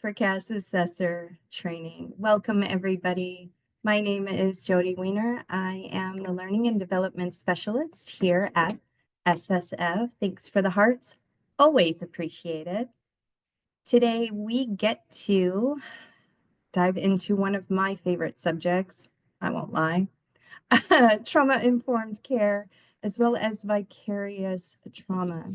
for CAS Assessor training. Welcome, everybody. My name is Jody Weiner. I am the Learning and Development Specialist here at SSF. Thanks for the hearts. Always appreciated. Today, we get to dive into one of my favorite subjects. I won't lie. Trauma-informed care, as well as vicarious trauma.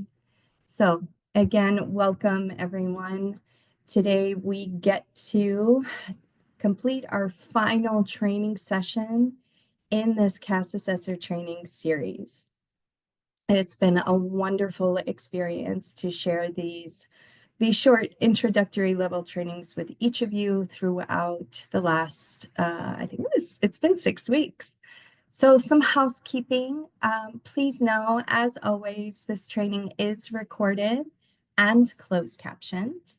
So again, welcome everyone. Today we get to complete our final training session in this CAS Assessor training series. It's been a wonderful experience to share these short introductory level trainings with each of you throughout the last, I think it's been 6 weeks. So some housekeeping. Please know, as always, this training is recorded and closed captioned.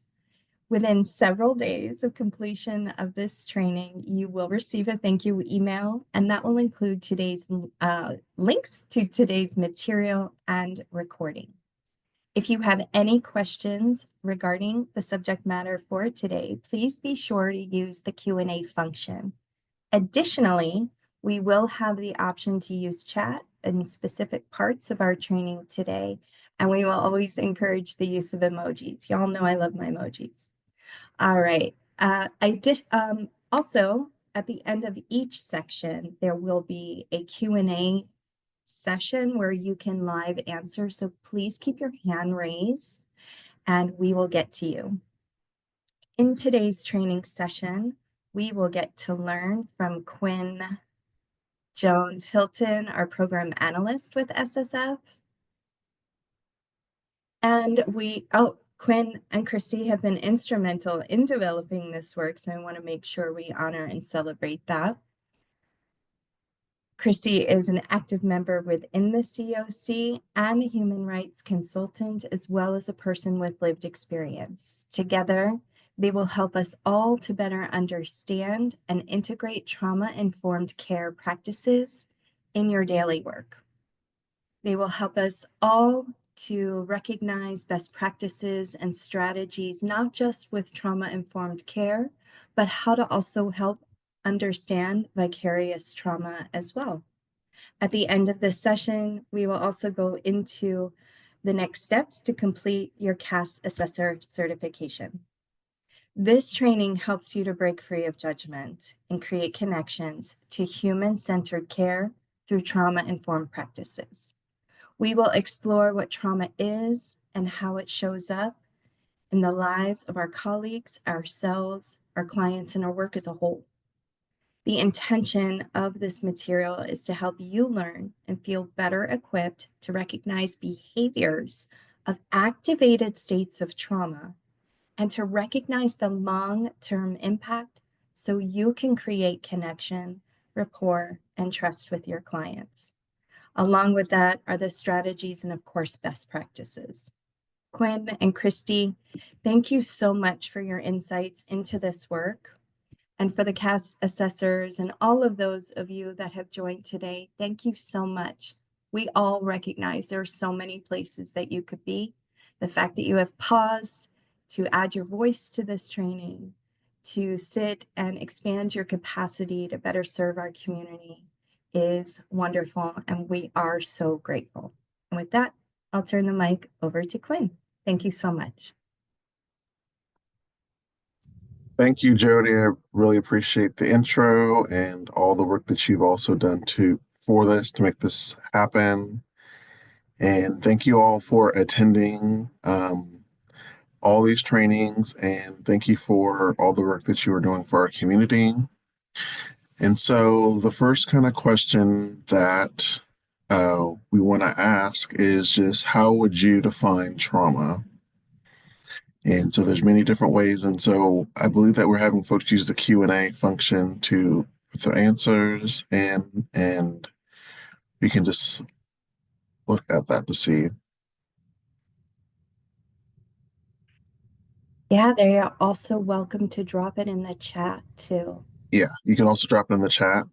Within several days of completion of this training, you will receive a thank you email, and that will include today's links to today's material and recording. If you have any questions regarding the subject matter for today, please be sure to use the Q&A function. Additionally, we will have the option to use chat in specific parts of our training today, and we will always encourage the use of emojis. Y'all know I love my emojis. All right. Also, at the end of each section, there will be a Q&A session where you can live answer. So please keep your hand raised and we will get to you. In today's training session, we will get to learn from Quinn Jones-Hilton, our program analyst with SSF. And Quinn and Christy have been instrumental in developing this work, so I want to make sure we honor and celebrate that. Christy is an active member within the COC and a human rights consultant, as well as a person with lived experience. Together, they will help us all to better understand and integrate trauma-informed care practices in your daily work. They will help us all to recognize best practices and strategies, not just with trauma-informed care, but how to also help understand vicarious trauma as well. At the end of this session, we will also go into the next steps to complete your CAS Assessor certification. This training helps you to break free of judgment and create connections to human-centered care through trauma-informed practices. We will explore what trauma is and how it shows up in the lives of our colleagues, ourselves, our clients, and our work as a whole. The intention of this material is to help you learn and feel better equipped to recognize behaviors of activated states of trauma and to recognize the long-term impact so you can create connection, rapport, and trust with your clients. Along with that are the strategies and, of course, best practices. Quinn and Christy, thank you so much for your insights into this work. And for the CAS assessors and all of those of you that have joined today, thank you so much. We all recognize there are so many places that you could be. The fact that you have paused to add your voice to this training, to sit and expand your capacity to better serve our community is wonderful, and we are so grateful. And with that, I'll turn the mic over to Quinn. Thank you so much. Thank you, Jody. I really appreciate the intro and all the work that you've also done for this to make this happen. And thank you all for attending all these trainings, and thank you for all the work that you are doing for our community. And so the first kind of question that we want to ask is just, how would you define trauma? And so there's many different ways. And so I believe that we're having folks use the Q&A function to put their answers, and we can just look at that to see. Yeah, they are also welcome to drop it in the chat too. Yeah, you can also drop it in the chat.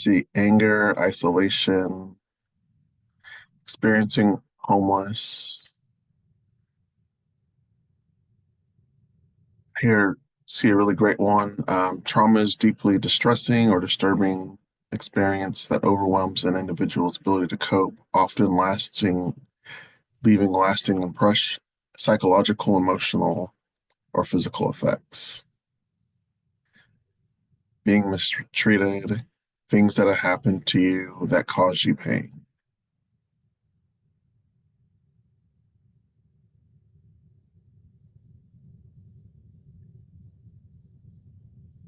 see anger, isolation, experiencing homeless. Here, see a really great one. Trauma is deeply distressing or disturbing experience that overwhelms an individual's ability to cope, often leaving lasting impression, psychological, emotional, or physical effects. Being mistreated, things that have happened to you that cause you pain.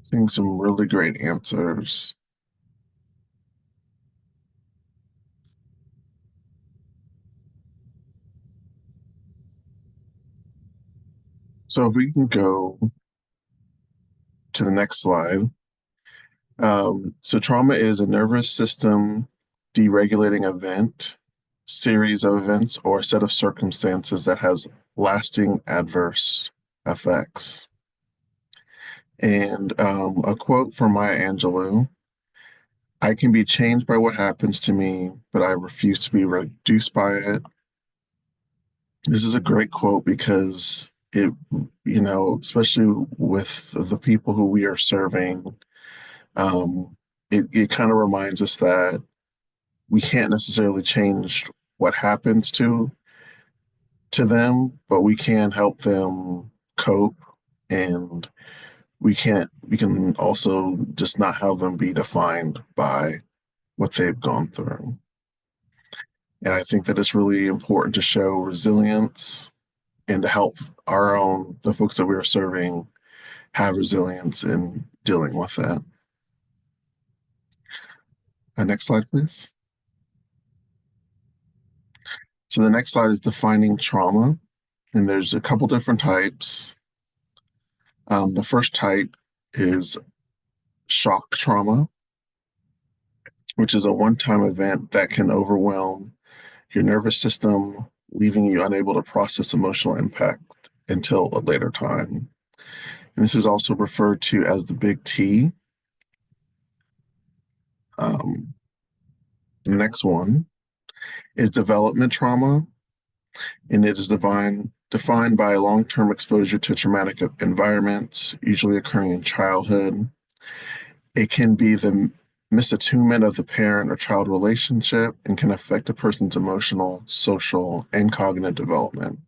Seeing some really great answers. So if we can go to the next slide. So trauma is a nervous system deregulating event, series of events, or a set of circumstances that has lasting adverse effects. And a quote from Maya Angelou: "I can be changed by what happens to me, but I refuse to be reduced by it." This is a great quote because especially with the people who we are serving, um, it kind of reminds us that we can't necessarily change what happens to them, but we can help them cope, and we can also just not have them be defined by what they've gone through. And I think that it's really important to show resilience and to help the folks that we are serving have resilience in dealing with that. Next slide, please. So the next slide is defining trauma, and there's a couple different types. The first type is shock trauma, which is a one-time event that can overwhelm your nervous system, leaving you unable to process emotional impact until a later time. And this is also referred to as the big T. Um, the next one is development trauma, and it is defined by long-term exposure to traumatic environments, usually occurring in childhood. It can be the misattunement of the parent or child relationship and can affect a person's emotional, social, and cognitive development.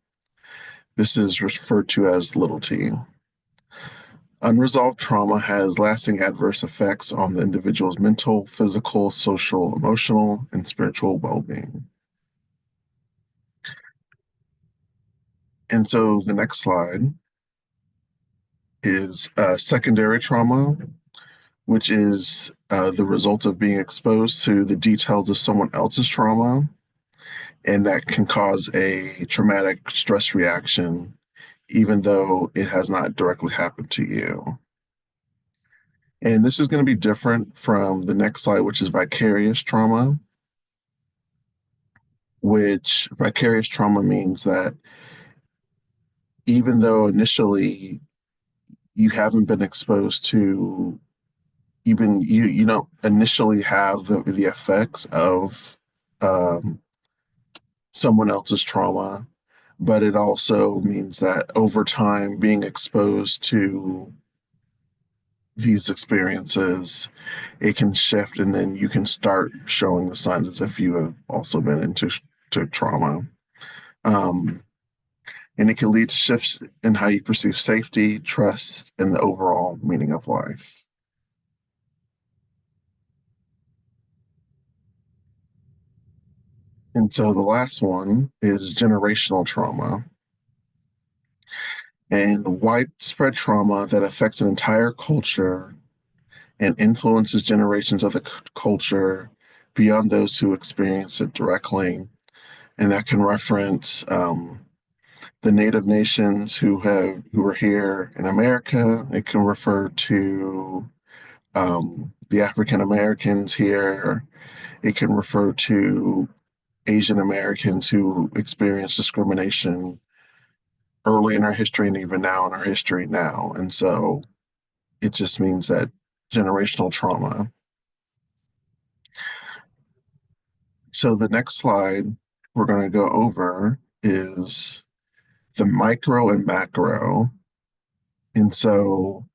This is referred to as little t. Unresolved trauma has lasting adverse effects on the individual's mental, physical, social, emotional, and spiritual well-being. And so the next slide is secondary trauma, which is the result of being exposed to the details of someone else's trauma, and that can cause a traumatic stress reaction, even though it has not directly happened to you. And this is going to be different from the next slide, which is vicarious trauma, which vicarious trauma means that even though initially you haven't been exposed to, you don't initially have the effects of um, someone else's trauma, but it also means that over time, being exposed to these experiences, it can shift, and then you can start showing the signs as if you have also been into trauma. Um, and it can lead to shifts in how you perceive safety, trust, and the overall meaning of life. And so the last one is generational trauma, and widespread trauma that affects an entire culture and influences generations of the culture beyond those who experience it directly. And that can reference the Native nations who are here in America. It can refer to the African Americans here. It can refer to Asian Americans who experience discrimination early in our history and even now in our history now. And so it just means that generational trauma. So the next slide we're going to go over is the micro and macro. And so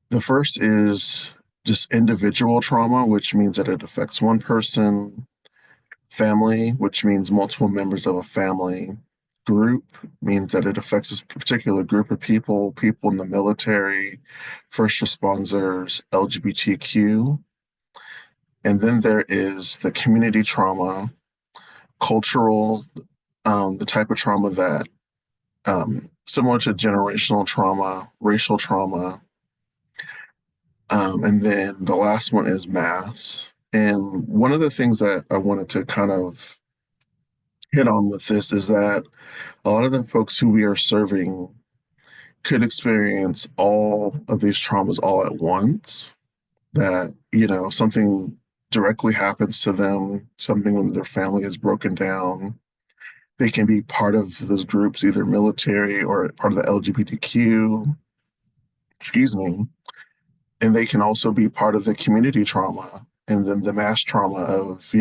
the first is just individual trauma, which means that it affects one person. Family, which means multiple members of a family. Group means that it affects this particular group of people, people in the military, first responders, LGBTQ. And then there is the community trauma, cultural, the type of trauma that similar to generational trauma, racial trauma. And then the last one is mass. And one of the things that I wanted to kind of hit on with this is that a lot of the folks who we are serving could experience all of these traumas all at once. That, something directly happens to them, something when their family is broken down. They can be part of those groups, either military or part of the LGBTQ, excuse me, and they can also be part of the community trauma and then the mass trauma of,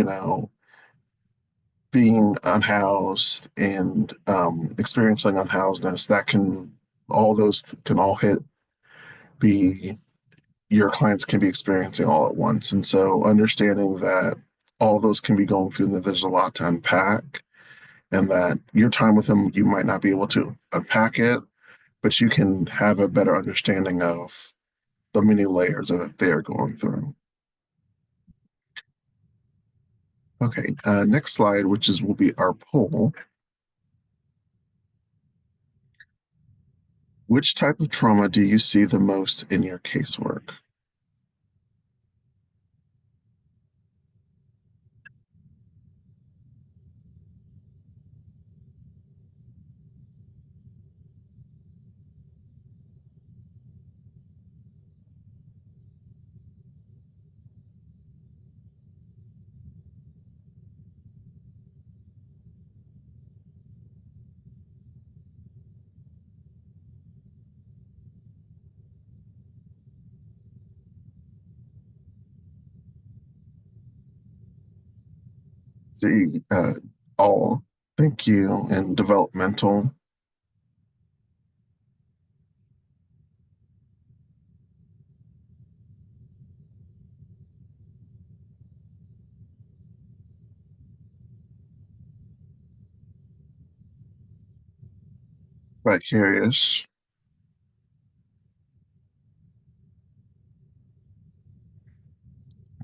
being unhoused and experiencing unhousedness. All those can all be, your clients can be experiencing all at once. And so understanding that all those can be going through and that there's a lot to unpack and that your time with them, you might not be able to unpack it, but you can have a better understanding of the many layers that they are going through. Okay, next slide, will be our poll. Which type of trauma do you see the most in your casework? See, all, thank you, and developmental. Vicarious.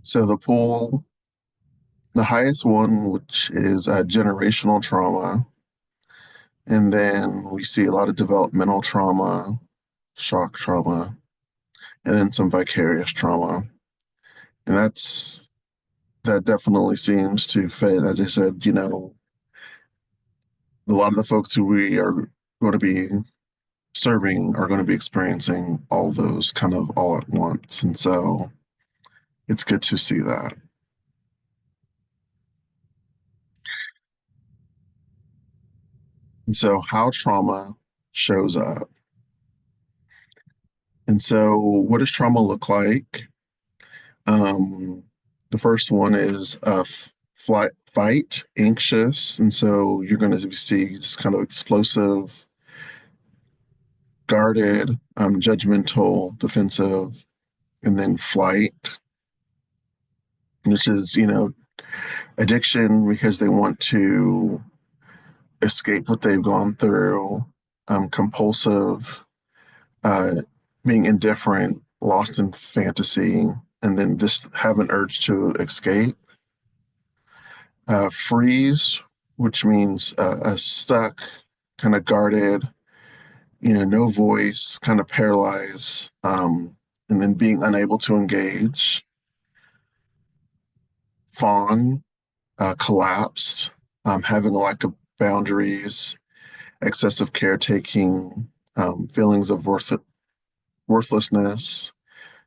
So the pool, the highest one, which is generational trauma, and then we see a lot of developmental trauma, shock trauma, and then some vicarious trauma. And that definitely seems to fit. As I said, a lot of the folks who we are going to be serving are going to be experiencing all those kind of all at once. And so it's good to see that. And so how trauma shows up. And so what does trauma look like? Um, the first one is fight, anxious. And so you're going to see this kind of explosive, guarded, judgmental, defensive, and then flight, which is, addiction because they want to escape what they've gone through, compulsive, uh, being indifferent, lost in fantasy, and then just have an urge to escape. Freeze, which means stuck, kind of guarded, no voice, kind of paralyzed, and then being unable to engage. Fawn, collapsed, having a lack of boundaries, excessive caretaking, feelings of worthlessness,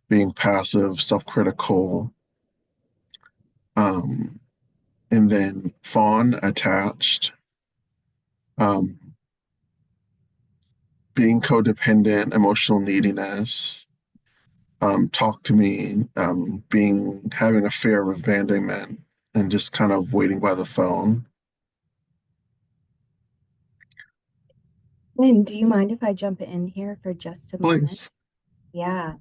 being passive, self-critical, um, and then fawn, attached, um, being codependent, emotional neediness, talk to me, having a fear of abandonment, and just kind of waiting by the phone. Lynn, do you mind if I jump in here for just a moment? Please. Yeah.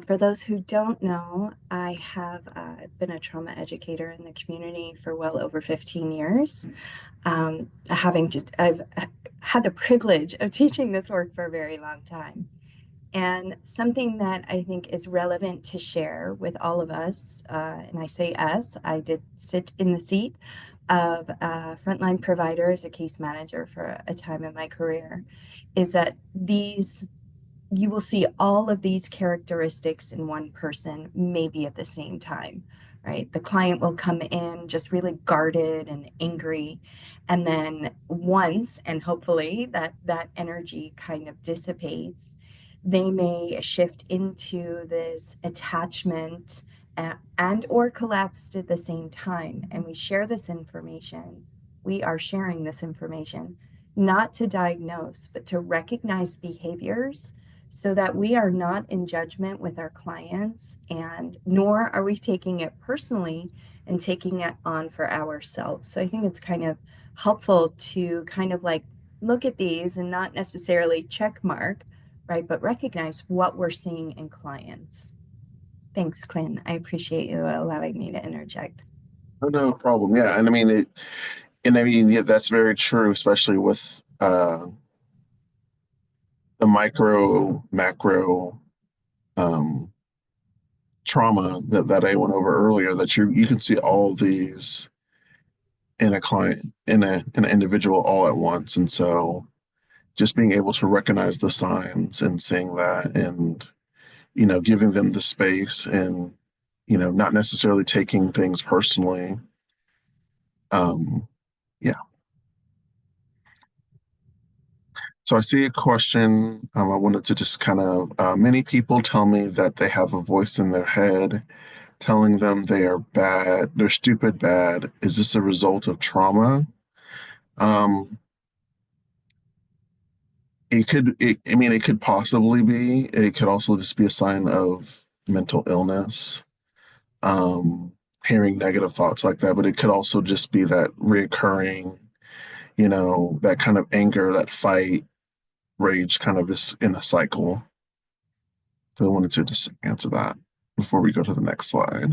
For those who don't know, I have been a trauma educator in the community for well over 15 years. I've had the privilege of teaching this work for a very long time. And something that I think is relevant to share with all of us, and I say us, I did sit in the seat of a frontline provider as a case manager for a time in my career, is that you will see all of these characteristics in one person, maybe at the same time, right? The client will come in just really guarded and angry. And then once, and hopefully that energy kind of dissipates, they may shift into this attachment and or collapsed at the same time. And we share this information. We are sharing this information not to diagnose, but to recognize behaviors so that we are not in judgment with our clients and nor are we taking it personally and taking it on for ourselves. So I think it's kind of helpful to kind of like look at these and not necessarily check mark, right? But recognize what we're seeing in clients. Thanks, Quinn. I appreciate you allowing me to interject. Oh, no problem. Yeah. And I mean, yeah, that's very true, especially with the micro, macro um, trauma that I went over earlier, that you can see all these in a client, in an individual all at once. And so just being able to recognize the signs and seeing that and, giving them the space and, not necessarily taking things personally. Um, yeah. So I see a question. I wanted to just kind of, many people tell me that they have a voice in their head telling them they are bad, they're stupid bad. Is this a result of trauma? Um, I mean, it could possibly be. It could also just be a sign of mental illness, um, hearing negative thoughts like that. But it could also just be that reoccurring, that kind of anger, that fight, rage, kind of just in a cycle. So I wanted to just answer that before we go to the next slide.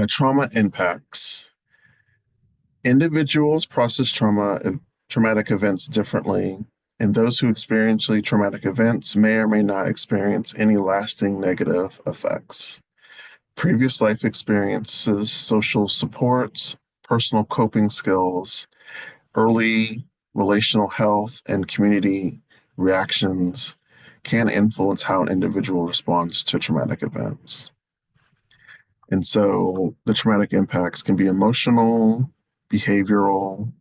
Trauma impacts. Individuals process traumatic events differently, and those who experience traumatic events may or may not experience any lasting negative effects. Previous life experiences, social supports, personal coping skills, early relational health, and community reactions can influence how an individual responds to traumatic events. And so the traumatic impacts can be emotional, behavioral,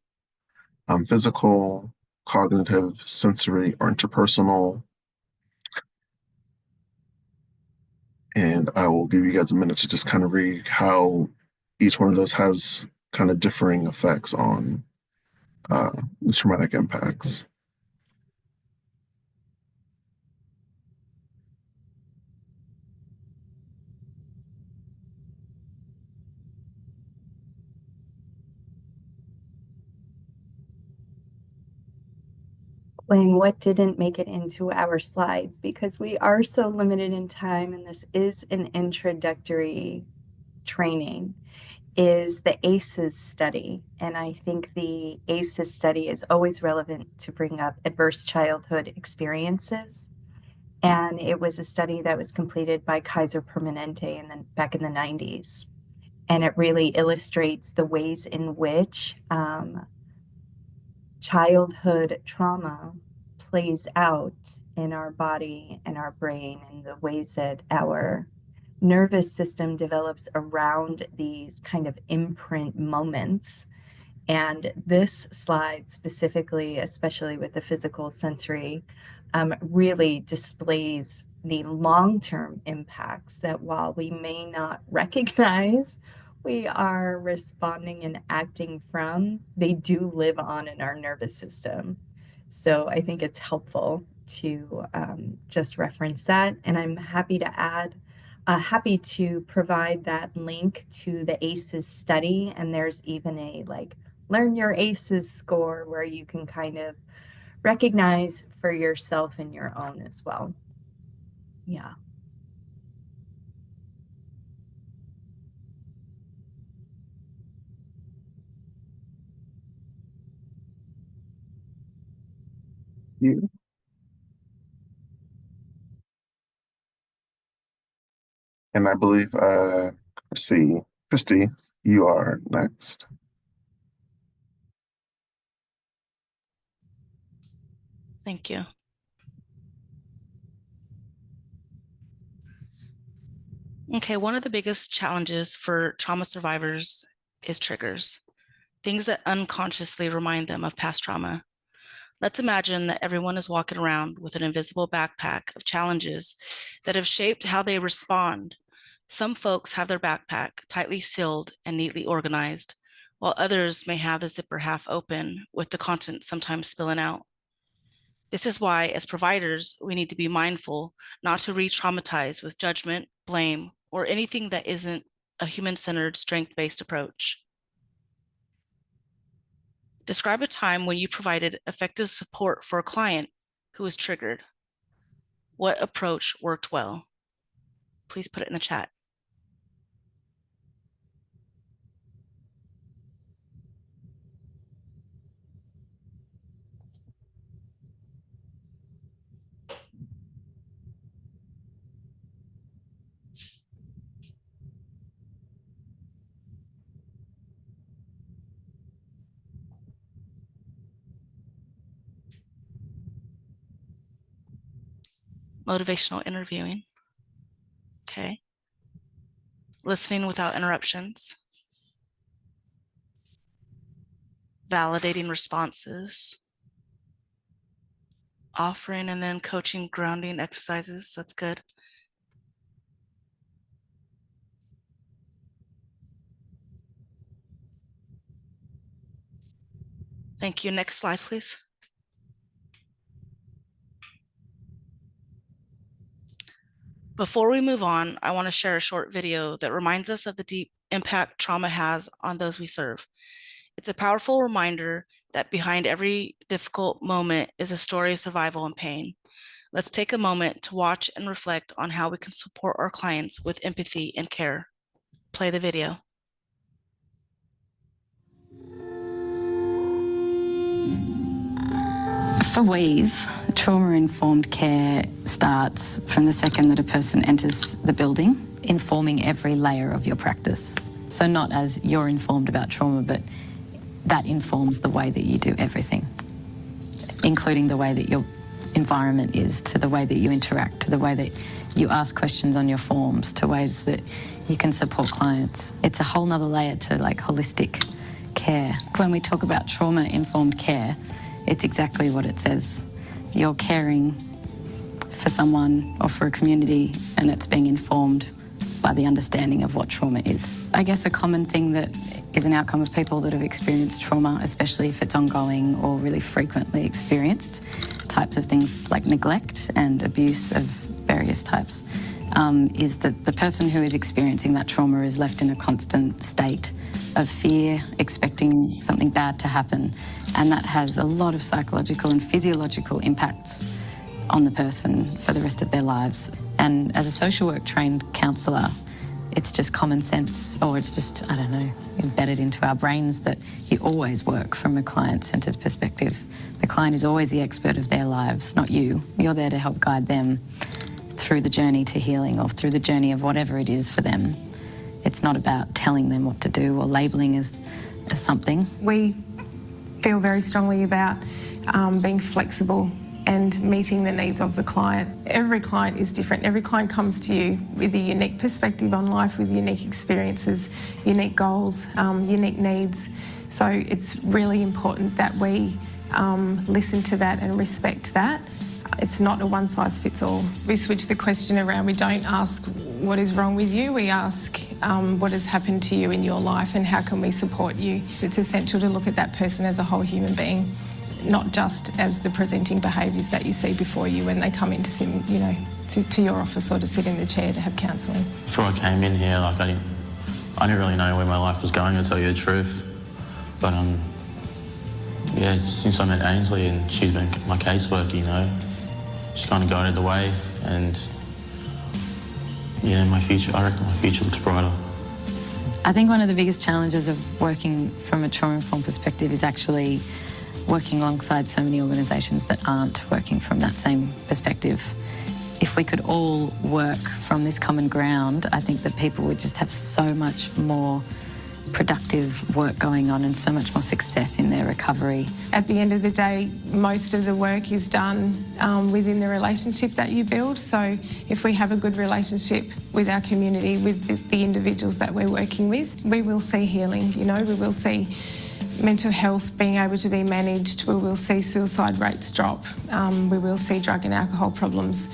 physical, cognitive, sensory, or interpersonal. And I will give you guys a minute to just kind of read how each one of those has kind of differing effects on uh, the traumatic impacts. Explain what didn't make it into our slides because we are so limited in time and this is an introductory training is the ACEs study. And I think the ACEs study is always relevant to bring up adverse childhood experiences. And it was a study that was completed by Kaiser Permanente back in the 90s. And it really illustrates the ways in which childhood trauma plays out in our body and our brain and the ways that our nervous system develops around these kind of imprint moments. And this slide specifically, especially with the physical sensory, really displays the long-term impacts that while we may not recognize we are responding and acting from, they do live on in our nervous system. So I think it's helpful to just reference that. And I'm happy to happy to provide that link to the ACEs study. And there's even a like learn your ACEs score where you can kind of recognize for yourself and your own as well. Yeah. You. And I believe, Christy, you are next. Thank you. Okay, one of the biggest challenges for trauma survivors is triggers, things that unconsciously remind them of past trauma. Let's imagine that everyone is walking around with an invisible backpack of challenges that have shaped how they respond. Some folks have their backpack tightly sealed and neatly organized, while others may have the zipper half open with the contents sometimes spilling out. This is why, as providers, we need to be mindful not to re-traumatize with judgment, blame, or anything that isn't a human-centered, strength-based approach. Describe a time when you provided effective support for a client who was triggered. What approach worked well? Please put it in the chat. Motivational interviewing. Okay. Listening without interruptions. Validating responses. Offering and then coaching grounding exercises. That's good. Thank you. Next slide, please. Before we move on, I want to share a short video that reminds us of the deep impact trauma has on those we serve. It's a powerful reminder that behind every difficult moment is a story of survival and pain. Let's take a moment to watch and reflect on how we can support our clients with empathy and care. Play the video. For Weave, trauma-informed care starts from the second that a person enters the building, informing every layer of your practice. So not as you're informed about trauma, but that informs the way that you do everything, including the way that your environment is, to the way that you interact, to the way that you ask questions on your forms, to ways that you can support clients. It's a whole nother layer to like holistic care. When we talk about trauma-informed care, it's exactly what it says. You're caring for someone or for a community, and it's being informed by the understanding of what trauma is. I guess a common thing that is an outcome of people that have experienced trauma, especially if it's ongoing or really frequently experienced, types of things like neglect and abuse of various types, is that the person who is experiencing that trauma is left in a constant state of fear, expecting something bad to happen. And that has a lot of psychological and physiological impacts on the person for the rest of their lives. And as a social work trained counsellor, it's just common sense, or it's just, I don't know, embedded into our brains that you always work from a client-centred perspective. The client is always the expert of their lives, not you. You're there to help guide them through the journey to healing or through the journey of whatever it is for them. It's not about telling them what to do or labelling as something. We feel very strongly about being flexible and meeting the needs of the client. Every client is different. Every client comes to you with a unique perspective on life, with unique experiences, unique goals, unique needs. So it's really important that we listen to that and respect that. It's not a one-size-fits-all. We switch the question around. We don't ask what is wrong with you. We ask what has happened to you in your life and how can we support you. It's essential to look at that person as a whole human being not just as the presenting behaviours that you see before you when they come in to sit, to your office or to sit in the chair to have counselling. Before I came in here, I didn't really know where my life was going, to tell you the truth. But yeah, since I met Ainsley and she's been my caseworker, she's kind of guided the way, and yeah, I reckon my future looks brighter. I think one of the biggest challenges of working from a trauma-informed perspective is actually working alongside so many organisations that aren't working from that same perspective. If we could all work from this common ground, I think that people would just have so much more productive work going on and so much more success in their recovery. At the end of the day, most of the work is done within the relationship that you build. So if we have a good relationship with our community, with the individuals that we're working with, we will see healing, we will see mental health being able to be managed, we will see suicide rates drop, we will see drug and alcohol problems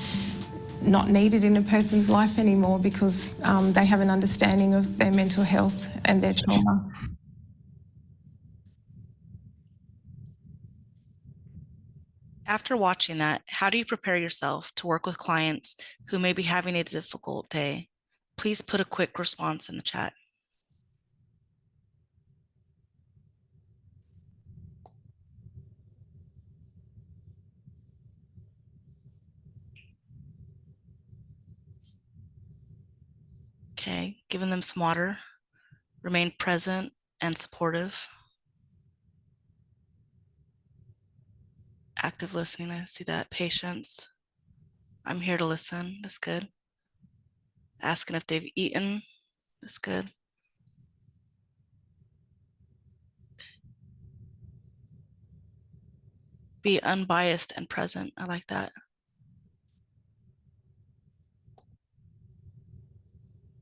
not needed in a person's life anymore because they have an understanding of their mental health and their trauma. After watching that, how do you prepare yourself to work with clients who may be having a difficult day? Please put a quick response in the chat. Okay, giving them some water, remain present and supportive. Active listening, I see that. Patience. I'm here to listen, that's good. Asking if they've eaten, that's good. Be unbiased and present, I like that.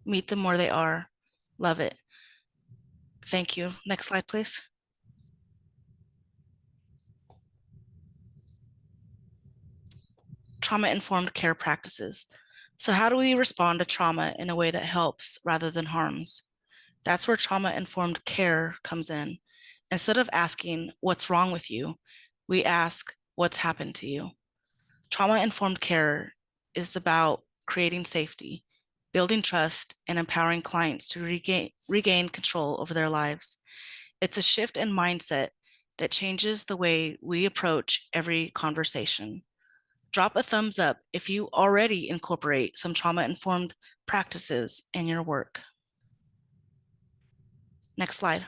Meet them where they are, love it. Thank you. Next slide, please. Trauma-informed care practices. So how do we respond to trauma in a way that helps rather than harms? That's where trauma-informed care comes in. Instead of asking what's wrong with you, we ask what's happened to you. Trauma-informed care is about creating safety, building trust, and empowering clients to regain control over their lives. It's a shift in mindset that changes the way we approach every conversation. Drop a thumbs up if you already incorporate some trauma-informed practices in your work. Next slide.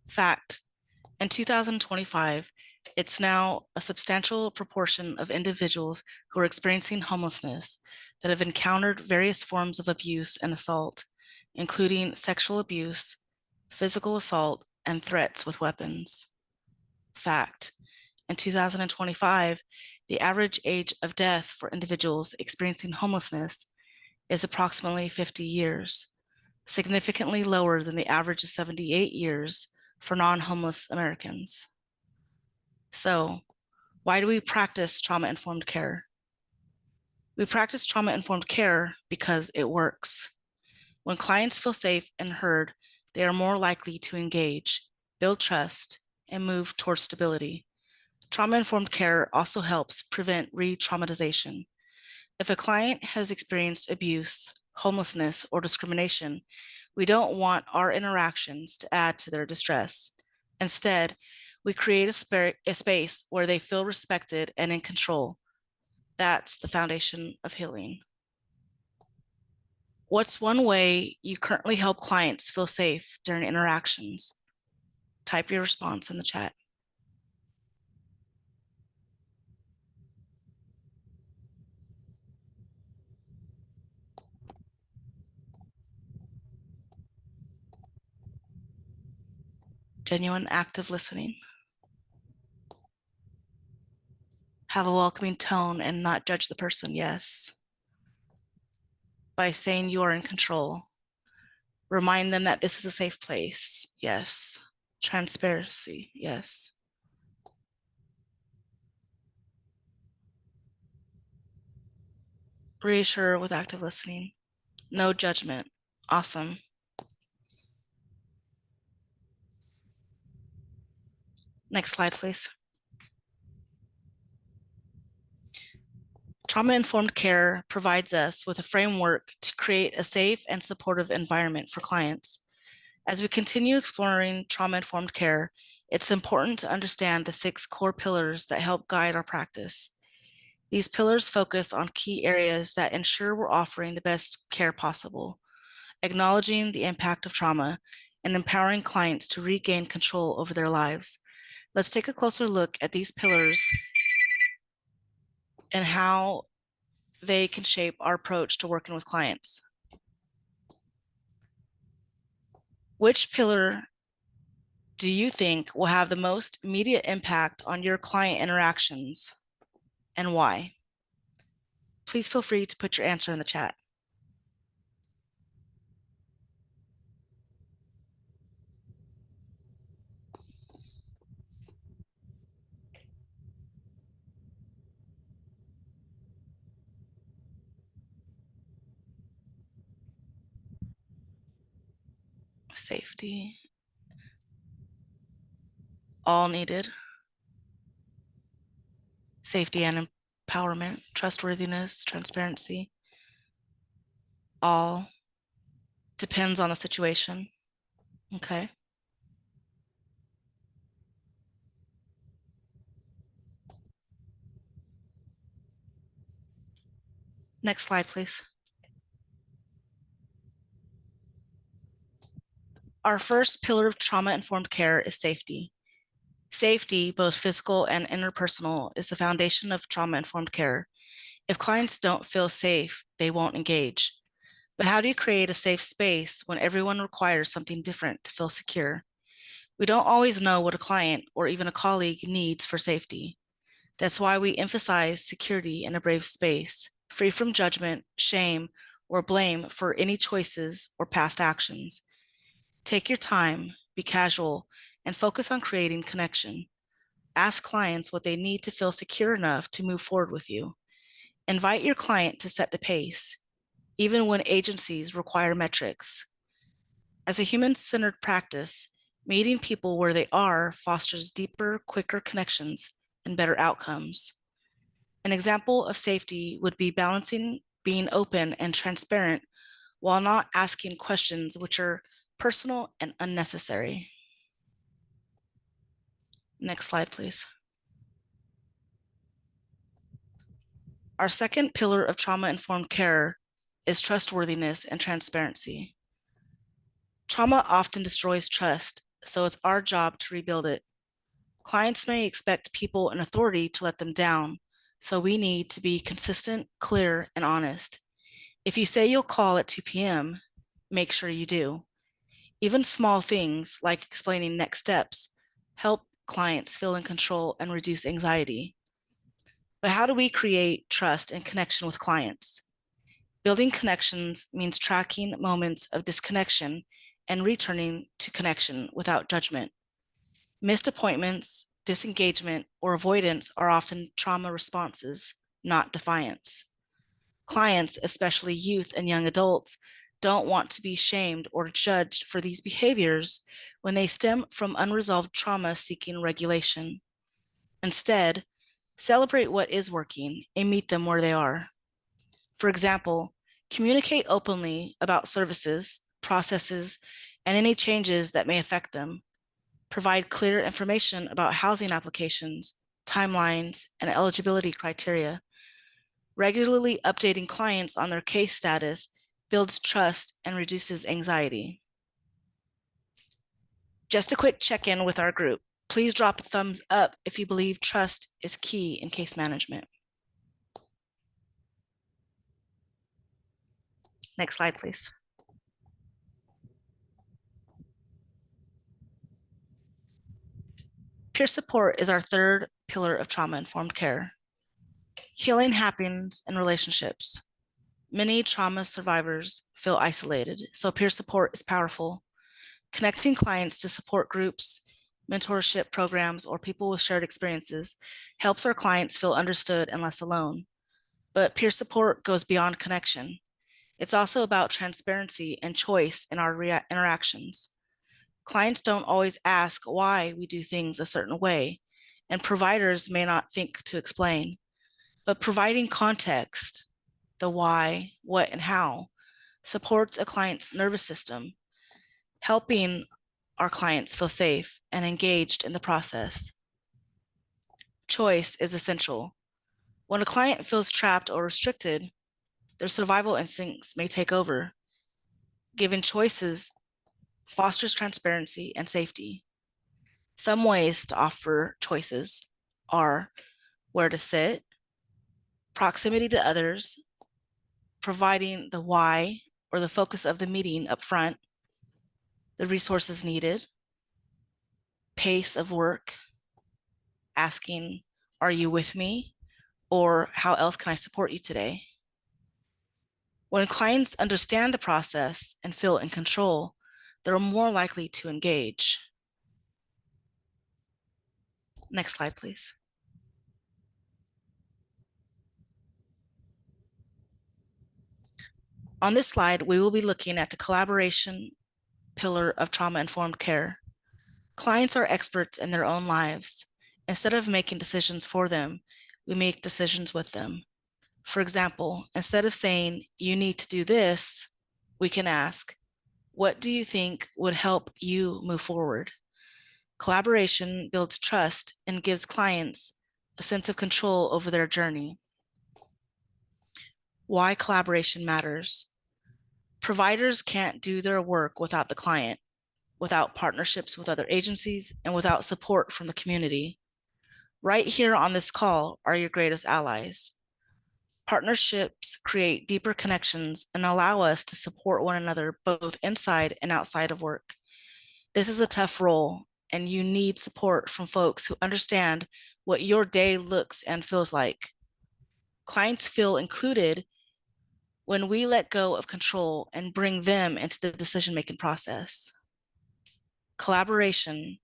Fact, in 2025, it's now a substantial proportion of individuals who are experiencing homelessness that have encountered various forms of abuse and assault, including sexual abuse, physical assault, and threats with weapons. Fact, in 2025, the average age of death for individuals experiencing homelessness is approximately 50 years, significantly lower than the average of 78 years for non-homeless Americans. So, why do we practice trauma-informed care? We practice trauma-informed care because it works. When clients feel safe and heard, they are more likely to engage, build trust, and move towards stability. Trauma-informed care also helps prevent re-traumatization. If a client has experienced abuse, homelessness, or discrimination, we don't want our interactions to add to their distress. Instead, we create a space where they feel respected and in control. That's the foundation of healing. What's one way you currently help clients feel safe during interactions? Type your response in the chat. Genuine active listening. Have a welcoming tone and not judge the person, yes. By saying you are in control. Remind them that this is a safe place, yes. Transparency, yes. Reassure with active listening. No judgment, Awesome. Next slide, please. Trauma-informed care provides us with a framework to create a safe and supportive environment for clients. As we continue exploring trauma-informed care, it's important to understand the 6 core pillars that help guide our practice. These pillars focus on key areas that ensure we're offering the best care possible, acknowledging the impact of trauma, and empowering clients to regain control over their lives. Let's take a closer look at these pillars and how they can shape our approach to working with clients. Which pillar do you think will have the most immediate impact on your client interactions and why? Please feel free to put your answer in the chat. Safety, all needed. Safety and empowerment, trustworthiness, transparency, all depends on the situation. Okay. Next slide, please. Our first pillar of trauma-informed care is safety. Safety, both physical and interpersonal, is the foundation of trauma-informed care. If clients don't feel safe, they won't engage. But how do you create a safe space when everyone requires something different to feel secure? We don't always know what a client or even a colleague needs for safety. That's why we emphasize security in a brave space, free from judgment, shame, or blame for any choices or past actions. Take your time, be casual, and focus on creating connection. Ask clients what they need to feel secure enough to move forward with you. Invite your client to set the pace, even when agencies require metrics. As a human-centered practice, meeting people where they are fosters deeper, quicker connections and better outcomes. An example of safety would be balancing being open and transparent while not asking questions which are personal and unnecessary. Next slide, please. Our second pillar of trauma-informed care is trustworthiness and transparency. Trauma often destroys trust, so it's our job to rebuild it. Clients may expect people in authority to let them down, so we need to be consistent, clear, and honest. If you say you'll call at 2 p.m., make sure you do. Even small things like explaining next steps help clients feel in control and reduce anxiety. But how do we create trust and connection with clients? Building connections means tracking moments of disconnection and returning to connection without judgment. Missed appointments, disengagement, or avoidance are often trauma responses, not defiance. Clients, especially youth and young adults, don't want to be shamed or judged for these behaviors when they stem from unresolved trauma seeking regulation. Instead, celebrate what is working and meet them where they are. For example, communicate openly about services, processes, and any changes that may affect them. Provide clear information about housing applications, timelines, and eligibility criteria. Regularly updating clients on their case status builds trust and reduces anxiety. Just a quick check-in with our group. Please drop a thumbs up if you believe trust is key in case management. Next slide, please. Peer support is our third pillar of trauma-informed care. Healing happens in relationships. Many trauma survivors feel isolated, so peer support is powerful. Connecting clients to support groups, mentorship programs, or people with shared experiences helps our clients feel understood and less alone. But peer support goes beyond connection. It's also about transparency and choice in our interactions. Clients don't always ask why we do things a certain way, and providers may not think to explain. But providing context, the why, what, and how, supports a client's nervous system, helping our clients feel safe and engaged in the process. Choice is essential. When a client feels trapped or restricted, their survival instincts may take over. Giving choices fosters transparency and safety. Some ways to offer choices are where to sit, proximity to others, providing the why or the focus of the meeting up front, the resources needed, pace of work, asking, are you with me? Or how else can I support you today? When clients understand the process and feel in control, they're more likely to engage. Next slide, please. On this slide, we will be looking at the collaboration pillar of trauma-informed care. Clients are experts in their own lives. Instead of making decisions for them, we make decisions with them. For example, instead of saying, you need to do this, we can ask, what do you think would help you move forward? Collaboration builds trust and gives clients a sense of control over their journey. Why collaboration matters. Providers can't do their work without the client, without partnerships with other agencies, and without support from the community. Right here on this call are your greatest allies. Partnerships create deeper connections and allow us to support one another both inside and outside of work. This is a tough role, and you need support from folks who understand what your day looks and feels like. Clients feel included when we let go of control and bring them into the decision-making process. Collaboration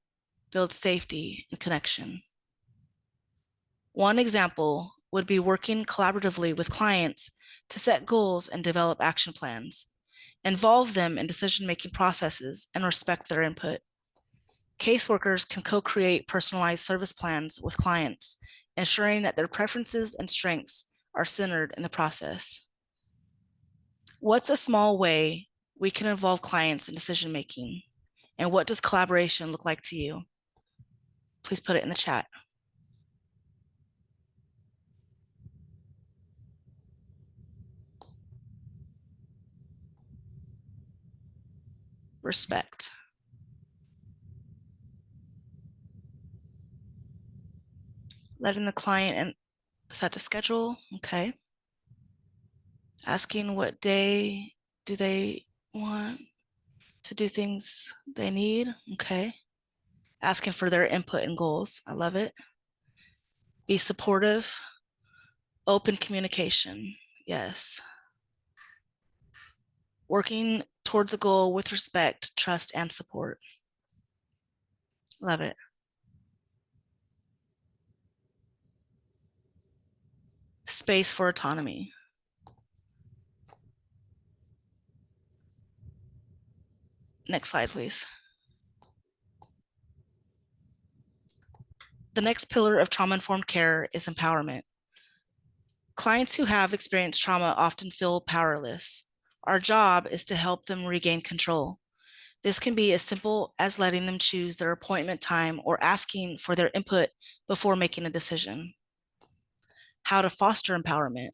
builds safety and connection. One example would be working collaboratively with clients to set goals and develop action plans, involve them in decision-making processes, and respect their input. Caseworkers can co-create personalized service plans with clients, ensuring that their preferences and strengths are centered in the process. What's a small way we can involve clients in decision-making? And what does collaboration look like to you? Please put it in the chat. Respect. Letting the client set the schedule, okay. Asking what day do they want to do things they need, okay. Asking for their input and goals, I love it. Be supportive, open communication, yes. Working towards a goal with respect, trust, and support. Love it. Space for autonomy. Next slide, please. The next pillar of trauma-informed care is empowerment. Clients who have experienced trauma often feel powerless. Our job is to help them regain control. This can be as simple as letting them choose their appointment time or asking for their input before making a decision. How to foster empowerment.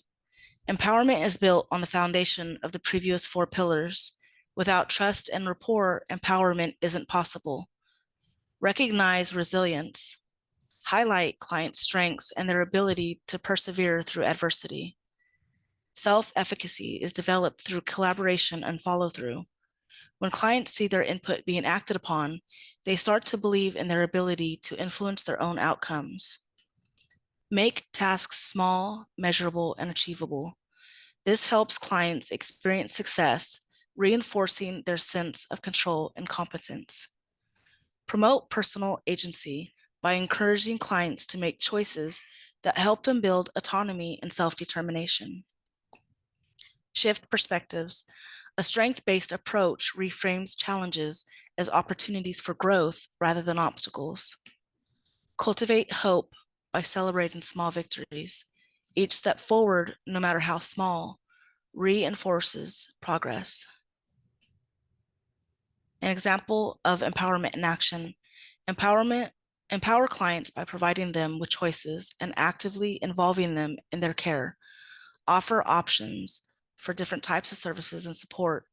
Empowerment is built on the foundation of the previous 4 pillars. Without trust and rapport, empowerment isn't possible. Recognize resilience. Highlight client strengths and their ability to persevere through adversity. Self-efficacy is developed through collaboration and follow-through. When clients see their input being acted upon, they start to believe in their ability to influence their own outcomes. Make tasks small, measurable, and achievable. This helps clients experience success, reinforcing their sense of control and competence. Promote personal agency by encouraging clients to make choices that help them build autonomy and self-determination. Shift perspectives. A strength-based approach reframes challenges as opportunities for growth rather than obstacles. Cultivate hope by celebrating small victories. Each step forward, no matter how small, reinforces progress. An example of empowerment in action. Empower clients by providing them with choices and actively involving them in their care. Offer options for different types of services and support,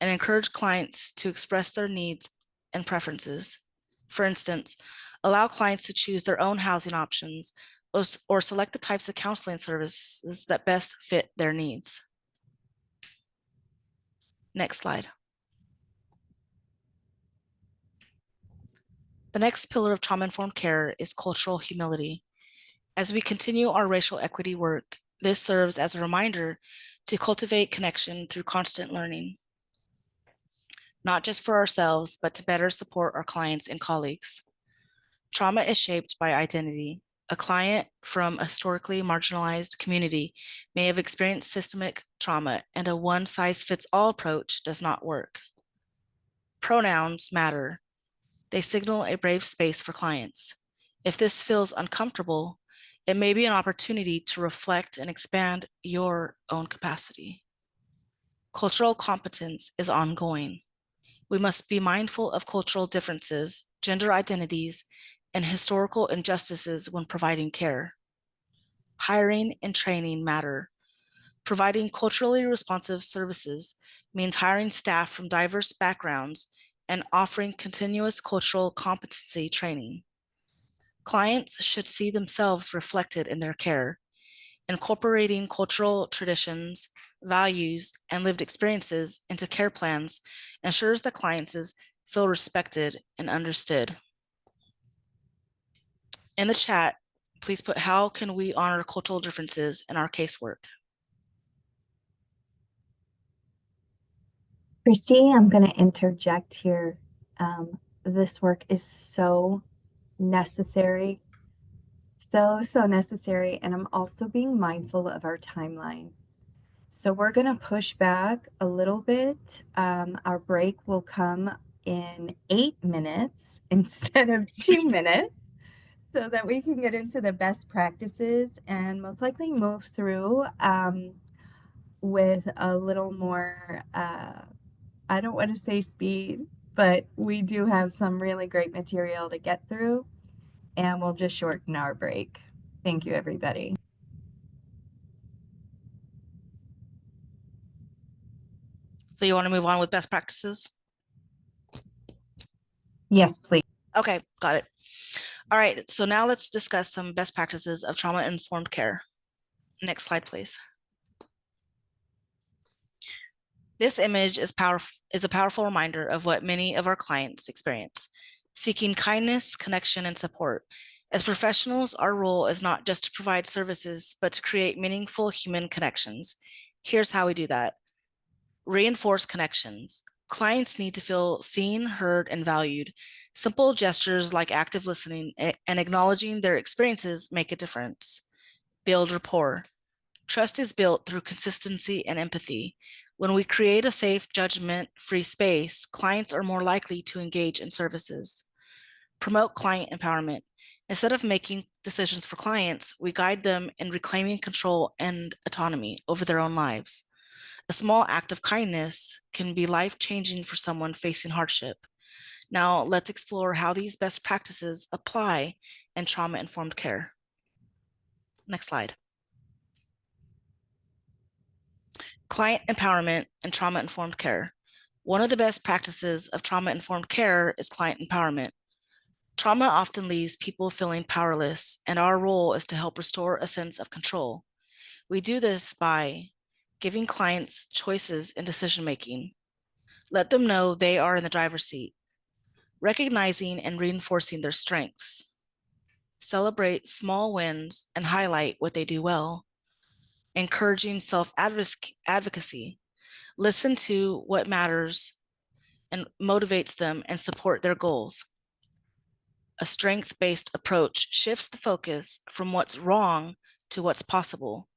and encourage clients to express their needs and preferences. For instance, allow clients to choose their own housing options or select the types of counseling services that best fit their needs. Next slide. The next pillar of trauma-informed care is cultural humility. As we continue our racial equity work, this serves as a reminder to cultivate connection through constant learning, not just for ourselves, but to better support our clients and colleagues. Trauma is shaped by identity. A client from a historically marginalized community may have experienced systemic trauma, and a one-size-fits-all approach does not work. Pronouns matter. They signal a brave space for clients. If this feels uncomfortable, it may be an opportunity to reflect and expand your own capacity. Cultural competence is ongoing. We must be mindful of cultural differences, gender identities, and historical injustices when providing care. Hiring and training matter. Providing culturally responsive services means hiring staff from diverse backgrounds and offering continuous cultural competency training. Clients should see themselves reflected in their care. Incorporating cultural traditions, values, and lived experiences into care plans ensures that clients feel respected and understood. In the chat, please put, how can we honor cultural differences in our casework? Christy, I'm going to interject here. This work is so necessary, so necessary, and I'm also being mindful of our timeline. So we're going to push back a little bit. Our break will come in 8 minutes instead of 2 minutes, so that we can get into the best practices and most likely move through with a little more, I don't want to say speed, but we do have some really great material to get through, and we'll just shorten our break. Thank you, everybody. So you want to move on with best practices? Yes, please. Okay, got it. All right, so now let's discuss some best practices of trauma-informed care. Next slide, please. This image is a powerful reminder of what many of our clients experience: seeking kindness, connection, and support. As professionals, our role is not just to provide services, but to create meaningful human connections. Here's how we do that. Reinforce connections. Clients need to feel seen, heard, and valued. Simple gestures like active listening and acknowledging their experiences make a difference. Build rapport. Trust is built through consistency and empathy. When we create a safe, judgment-free space, clients are more likely to engage in services. Promote client empowerment. Instead of making decisions for clients, we guide them in reclaiming control and autonomy over their own lives. A small act of kindness can be life-changing for someone facing hardship. Now, let's explore how these best practices apply in trauma-informed care. Next slide. Client empowerment and trauma-informed care. One of the best practices of trauma-informed care is client empowerment. Trauma often leaves people feeling powerless, and our role is to help restore a sense of control. We do this by giving clients choices in decision-making. Let them know they are in the driver's seat. Recognizing and reinforcing their strengths. Celebrate small wins and highlight what they do well. Encouraging self-advocacy. Listen to what matters and motivates them and support their goals. A strength-based approach shifts the focus from what's wrong to what's possible.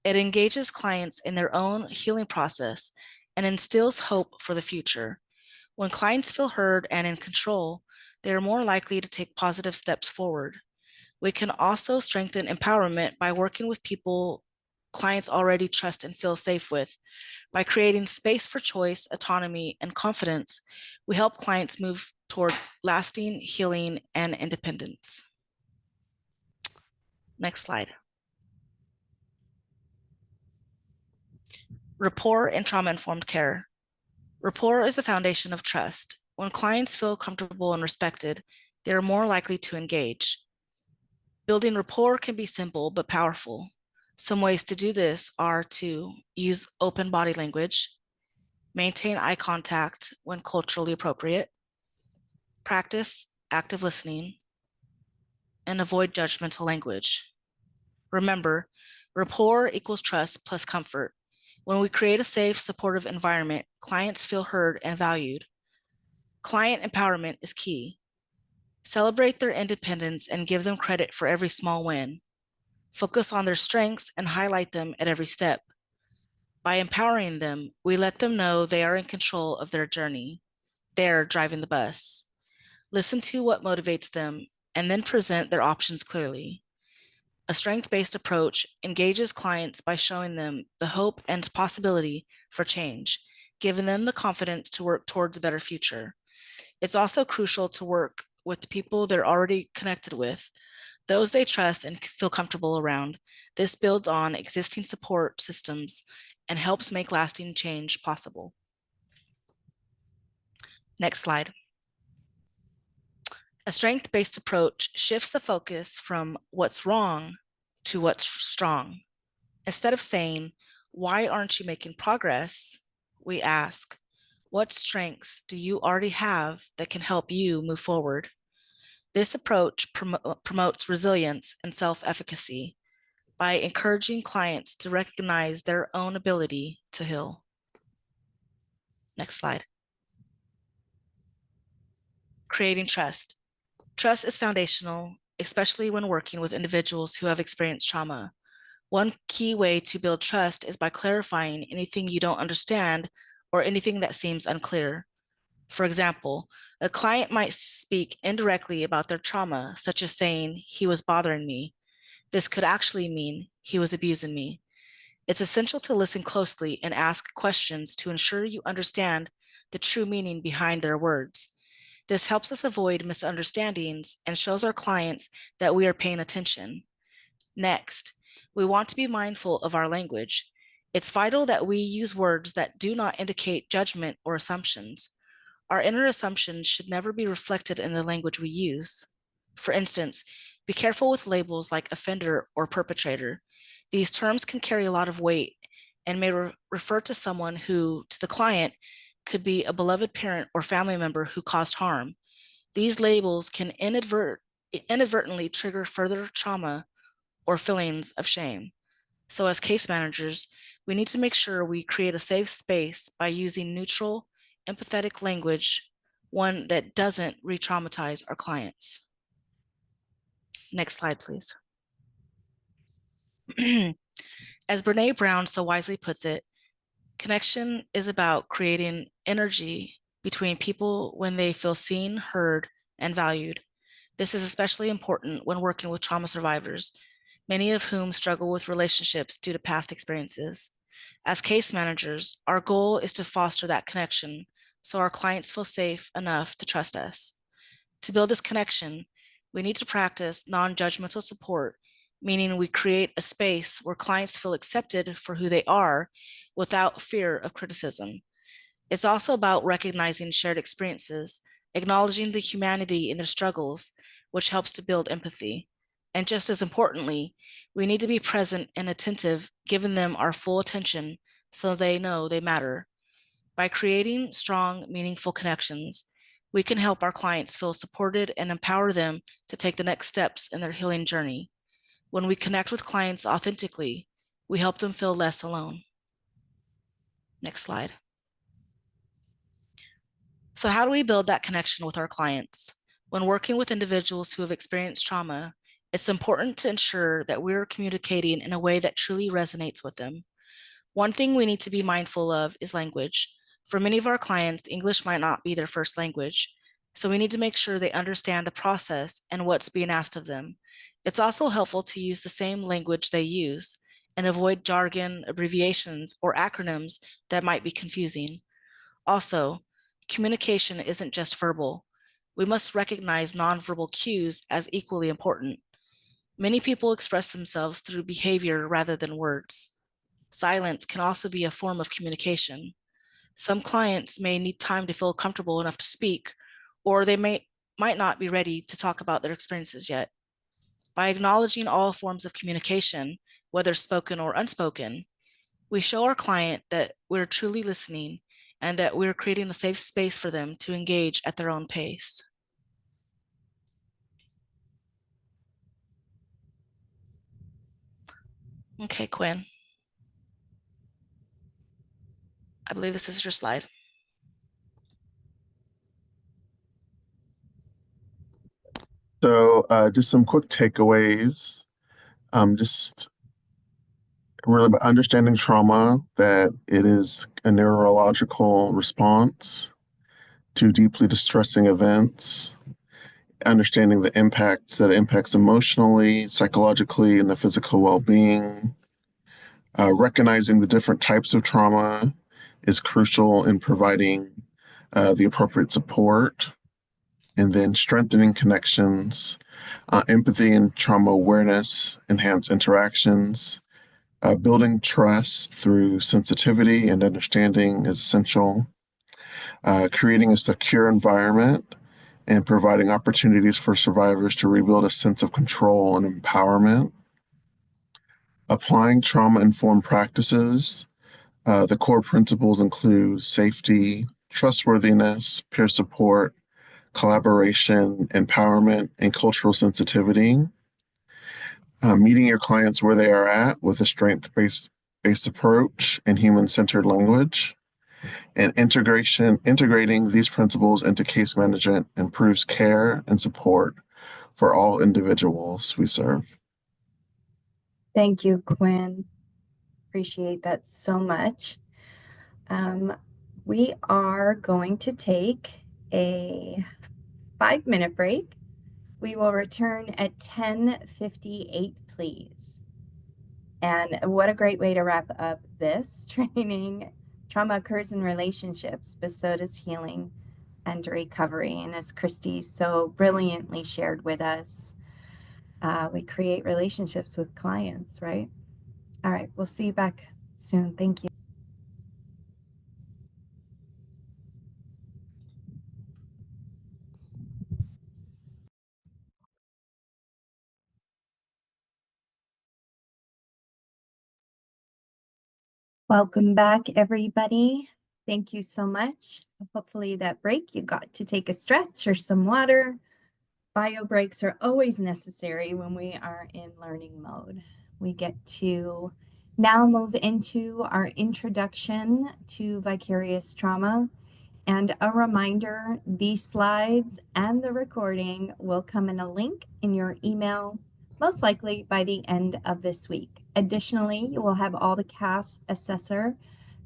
It engages clients in their own healing process and instills hope for the future. When clients feel heard and in control, they are more likely to take positive steps forward. We can also strengthen empowerment by working with people clients already trust and feel safe with. By creating space for choice, autonomy, and confidence, we help clients move toward lasting healing and independence. Next slide. Rapport and trauma-informed care. Rapport is the foundation of trust. When clients feel comfortable and respected, they are more likely to engage. Building rapport can be simple but powerful. Some ways to do this are to use open body language, maintain eye contact when culturally appropriate, practice active listening, and avoid judgmental language. Remember, rapport equals trust plus comfort. When we create a safe, supportive environment, clients feel heard and valued. Client empowerment is key. Celebrate their independence and give them credit for every small win. Focus on their strengths and highlight them at every step. By empowering them, we let them know they are in control of their journey. They're driving the bus. Listen to what motivates them and then present their options clearly. A strength-based approach engages clients by showing them the hope and possibility for change, giving them the confidence to work towards a better future. It's also crucial to work with the people they're already connected with, those they trust and feel comfortable around. This builds on existing support systems and helps make lasting change possible. Next slide. A strength-based approach shifts the focus from what's wrong to what's strong. Instead of saying, "Why aren't you making progress?" we ask, "What strengths do you already have that can help you move forward?" This approach promotes resilience and self-efficacy by encouraging clients to recognize their own ability to heal. Next slide. Creating trust. Trust is foundational, especially when working with individuals who have experienced trauma. One key way to build trust is by clarifying anything you don't understand or anything that seems unclear. For example, a client might speak indirectly about their trauma, such as saying, "He was bothering me." This could actually mean, "He was abusing me." It's essential to listen closely and ask questions to ensure you understand the true meaning behind their words. This helps us avoid misunderstandings and shows our clients that we are paying attention. Next, we want to be mindful of our language. It's vital that we use words that do not indicate judgment or assumptions. Our inner assumptions should never be reflected in the language we use. For instance, be careful with labels like offender or perpetrator. These terms can carry a lot of weight and may refer to someone who, to the client, could be a beloved parent or family member who caused harm. These labels can inadvertently trigger further trauma or feelings of shame. So as case managers, we need to make sure we create a safe space by using neutral, empathetic language, one that doesn't re-traumatize our clients. Next slide, please. As Brene Brown so wisely puts it, connection is about creating energy between people when they feel seen, heard, and valued. This is especially important when working with trauma survivors, many of whom struggle with relationships due to past experiences. As case managers, our goal is to foster that connection so our clients feel safe enough to trust us. To build this connection, we need to practice non-judgmental support, meaning we create a space where clients feel accepted for who they are without fear of criticism. It's also about recognizing shared experiences, acknowledging the humanity in their struggles, which helps to build empathy. And just as importantly, we need to be present and attentive, giving them our full attention so they know they matter. By creating strong, meaningful connections, we can help our clients feel supported and empower them to take the next steps in their healing journey. When we connect with clients authentically, we help them feel less alone. Next slide. So how do we build that connection with our clients? When working with individuals who have experienced trauma, It's important to ensure that we're communicating in a way that truly resonates with them. One thing we need to be mindful of is language. For many of our clients, English might not be their first language, so we need to make sure they understand the process and what's being asked of them. It's also helpful to use the same language they use and avoid jargon, abbreviations, or acronyms that might be confusing. Also, communication isn't just verbal. We must recognize nonverbal cues as equally important. Many people express themselves through behavior rather than words. Silence can also be a form of communication. Some clients may need time to feel comfortable enough to speak, or they might not be ready to talk about their experiences yet. By acknowledging all forms of communication, whether spoken or unspoken, we show our client that we're truly listening and that we're creating a safe space for them to engage at their own pace. Okay, Quinn. I believe this is your slide. So just some quick takeaways. Just really about understanding trauma, that it is a neurological response to deeply distressing events, understanding the impacts that it impacts emotionally, psychologically, and the physical well-being. Recognizing the different types of trauma is crucial in providing the appropriate support, and then strengthening connections, empathy and trauma awareness, enhance interactions. Building trust through sensitivity and understanding is essential. Creating a secure environment and providing opportunities for survivors to rebuild a sense of control and empowerment. Applying trauma-informed practices. The core principles include safety, trustworthiness, peer support, collaboration, empowerment, and cultural sensitivity. Meeting your clients where they are at with a strength-based approach and human-centered language. And integrating these principles into case management improves care and support for all individuals we serve. Thank you, Quinn. Appreciate that so much. We are going to take a 5-minute break. We will return at 10:58, please. And what a great way to wrap up this training. Trauma occurs in relationships, but so does healing and recovery. And as Christy so brilliantly shared with us, we create relationships with clients, right? All right, we'll see you back soon. Thank you. Welcome back, everybody. Thank you so much. Hopefully that break you got to take a stretch or some water. Bio breaks are always necessary when we are in learning mode. We get to now move into our introduction to vicarious trauma. And a reminder, these slides and the recording will come in a link in your email, most likely by the end of this week. Additionally, you will have all the CAS Assessor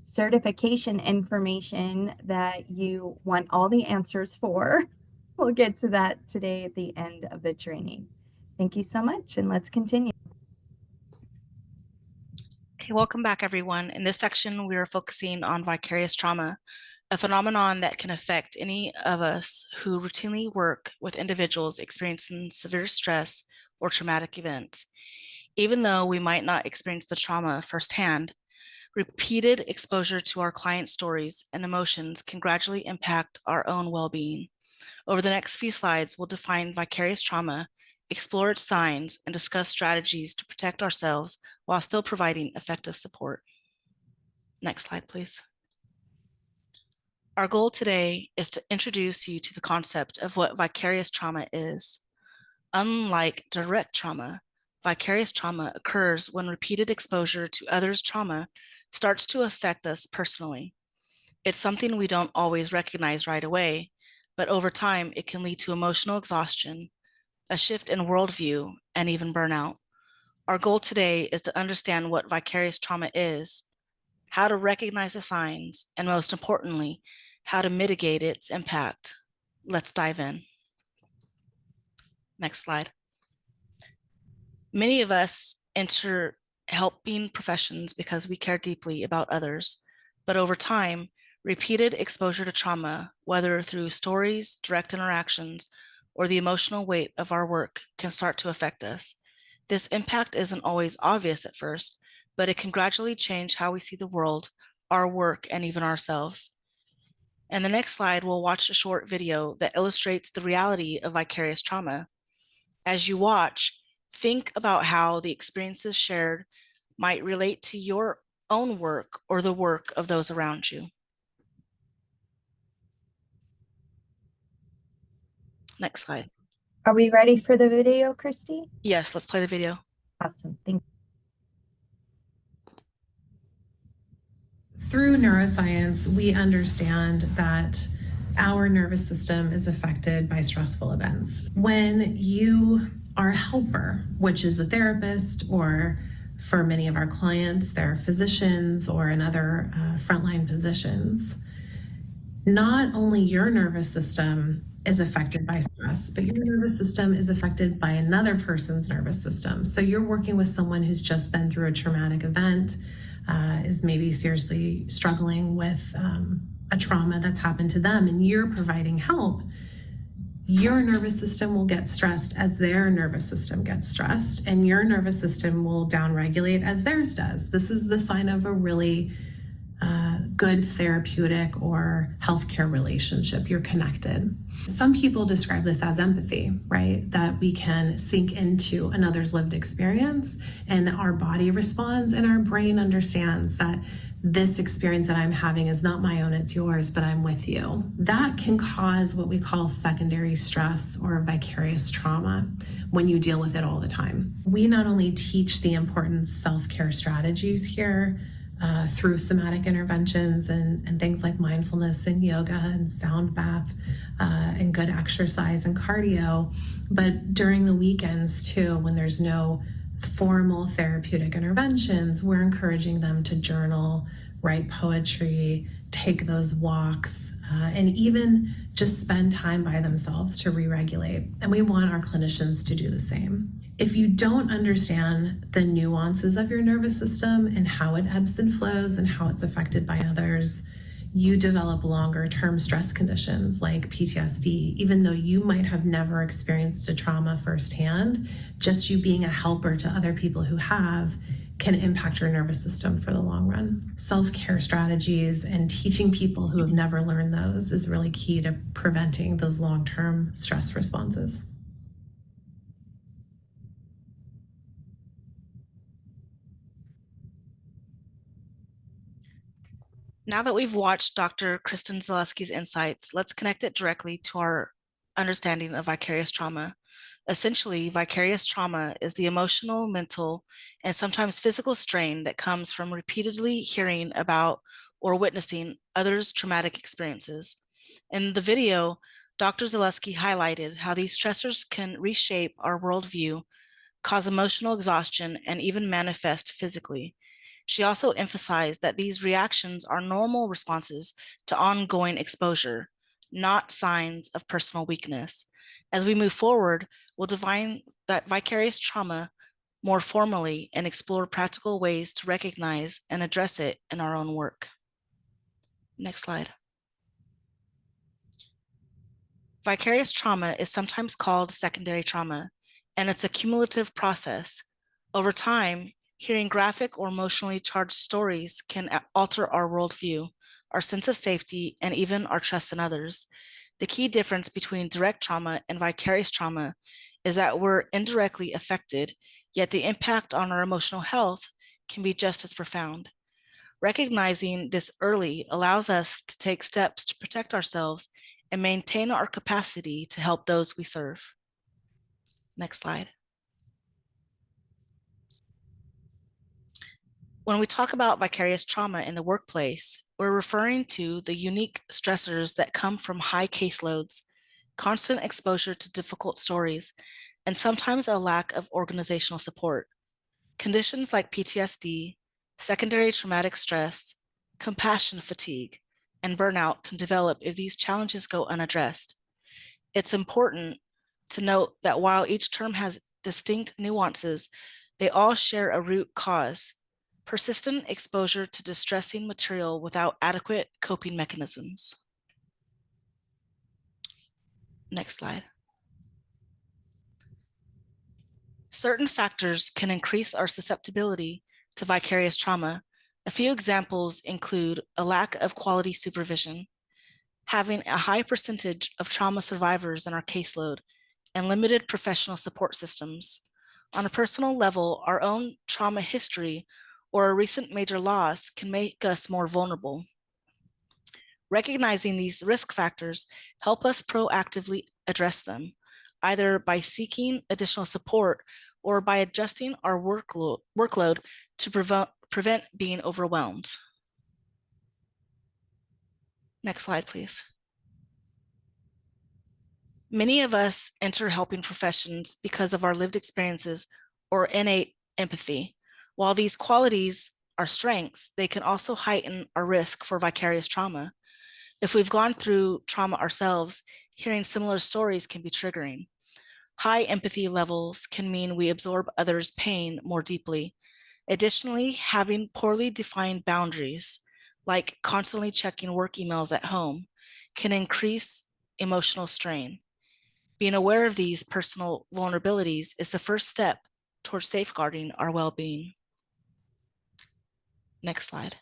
certification information that you want all the answers for. We'll get to that today at the end of the training. Thank you so much, and let's continue. Okay, welcome back, everyone. In this section, we are focusing on vicarious trauma, a phenomenon that can affect any of us who routinely work with individuals experiencing severe stress or traumatic events. Even though we might not experience the trauma firsthand, repeated exposure to our clients' stories and emotions can gradually impact our own well-being. Over the next few slides, we'll define vicarious trauma, explore its signs, and discuss strategies to protect ourselves while still providing effective support. Next slide, please. Our goal today is to introduce you to the concept of what vicarious trauma is. Unlike direct trauma, vicarious trauma occurs when repeated exposure to others' trauma starts to affect us personally. It's something we don't always recognize right away, but over time, it can lead to emotional exhaustion, a shift in worldview, and even burnout. Our goal today is to understand what vicarious trauma is, how to recognize the signs, and most importantly, how to mitigate its impact. Let's dive in. Next slide. Many of us enter helping professions because we care deeply about others, but over time, repeated exposure to trauma, whether through stories, direct interactions, or the emotional weight of our work, can start to affect us. This impact isn't always obvious at first, but it can gradually change how we see the world, our work, and even ourselves. In the next slide, we'll watch a short video that illustrates the reality of vicarious trauma. As you watch, think about how the experiences shared might relate to your own work or the work of those around you. Next slide. Are we ready for the video, Christy? Yes, let's play the video. Awesome. Thank you. Through neuroscience, we understand that our nervous system is affected by stressful events. When you are a helper, which is a therapist, or for many of our clients, they're physicians or in other frontline positions, not only your nervous system is affected by stress, but your nervous system is affected by another person's nervous system. So you're working with someone who's just been through a traumatic event, is maybe seriously struggling with a trauma that's happened to them, and you're providing help. Your nervous system will get stressed as their nervous system gets stressed, and your nervous system will downregulate as theirs does. This is the sign of a really good therapeutic or healthcare relationship. You're connected. Some people describe this as empathy, right? That we can sink into another's lived experience and our body responds and our brain understands that this experience that I'm having is not my own, it's yours, but I'm with you. That can cause what we call secondary stress or vicarious trauma when you deal with it all the time. We not only teach the important self-care strategies here, through somatic interventions and things like mindfulness and yoga and sound bath and good exercise and cardio. But during the weekends too, when there's no formal therapeutic interventions, we're encouraging them to journal, write poetry, take those walks, and even just spend time by themselves to re-regulate. And we want our clinicians to do the same. If you don't understand the nuances of your nervous system and how it ebbs and flows and how it's affected by others, you develop longer-term stress conditions like PTSD, even though you might have never experienced a trauma firsthand. Just you being a helper to other people who have can impact your nervous system for the long run. Self-care strategies and teaching people who have never learned those is really key to preventing those long-term stress responses. Now that we've watched Dr. Kristen Zaleski's insights, let's connect it directly to our understanding of vicarious trauma. Essentially, vicarious trauma is the emotional, mental, and sometimes physical strain that comes from repeatedly hearing about or witnessing others' traumatic experiences. In the video, Dr. Zaleski highlighted how these stressors can reshape our worldview, cause emotional exhaustion, and even manifest physically. She also emphasized that these reactions are normal responses to ongoing exposure, not signs of personal weakness. As we move forward, we'll define that vicarious trauma more formally and explore practical ways to recognize and address it in our own work. Next slide. Vicarious trauma is sometimes called secondary trauma, and it's a cumulative process. Over time, hearing graphic or emotionally charged stories can alter our worldview, our sense of safety, and even our trust in others. The key difference between direct trauma and vicarious trauma is that we're indirectly affected, yet the impact on our emotional health can be just as profound. Recognizing this early allows us to take steps to protect ourselves and maintain our capacity to help those we serve. Next slide. When we talk about vicarious trauma in the workplace, we're referring to the unique stressors that come from high caseloads, constant exposure to difficult stories, and sometimes a lack of organizational support. Conditions like PTSD, secondary traumatic stress, compassion fatigue, and burnout can develop if these challenges go unaddressed. It's important to note that while each term has distinct nuances, they all share a root cause: persistent exposure to distressing material without adequate coping mechanisms. Next slide. Certain factors can increase our susceptibility to vicarious trauma. A few examples include a lack of quality supervision, having a high percentage of trauma survivors in our caseload, and limited professional support systems. On a personal level, our own trauma history or a recent major loss can make us more vulnerable. Recognizing these risk factors help us proactively address them, either by seeking additional support or by adjusting our workload to prevent being overwhelmed. Next slide, please. Many of us enter helping professions because of our lived experiences or innate empathy. While these qualities are strengths, they can also heighten our risk for vicarious trauma. If we've gone through trauma ourselves, hearing similar stories can be triggering. High empathy levels can mean we absorb others' pain more deeply. Additionally, having poorly defined boundaries, like constantly checking work emails at home, can increase emotional strain. Being aware of these personal vulnerabilities is the first step towards safeguarding our well-being. Next slide.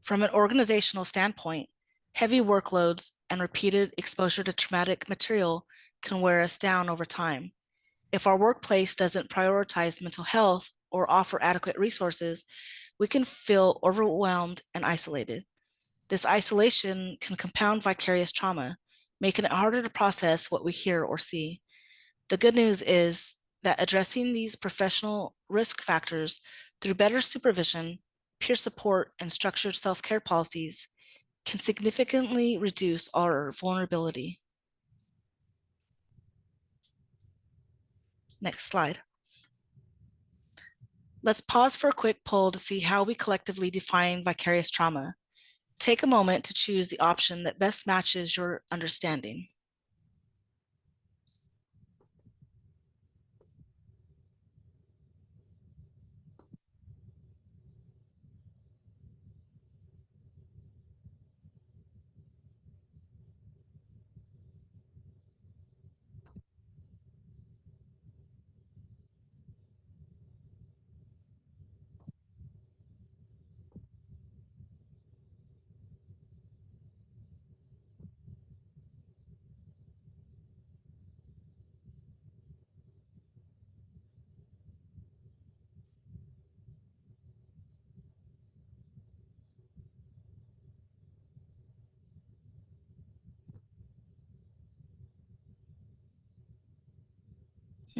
From an organizational standpoint, heavy workloads and repeated exposure to traumatic material can wear us down over time. If our workplace doesn't prioritize mental health or offer adequate resources, we can feel overwhelmed and isolated. This isolation can compound vicarious trauma, making it harder to process what we hear or see. The good news is that addressing these professional risk factors through better supervision, peer support, and structured self-care policies can significantly reduce our vulnerability. Next slide. Let's pause for a quick poll to see how we collectively define vicarious trauma. Take a moment to choose the option that best matches your understanding.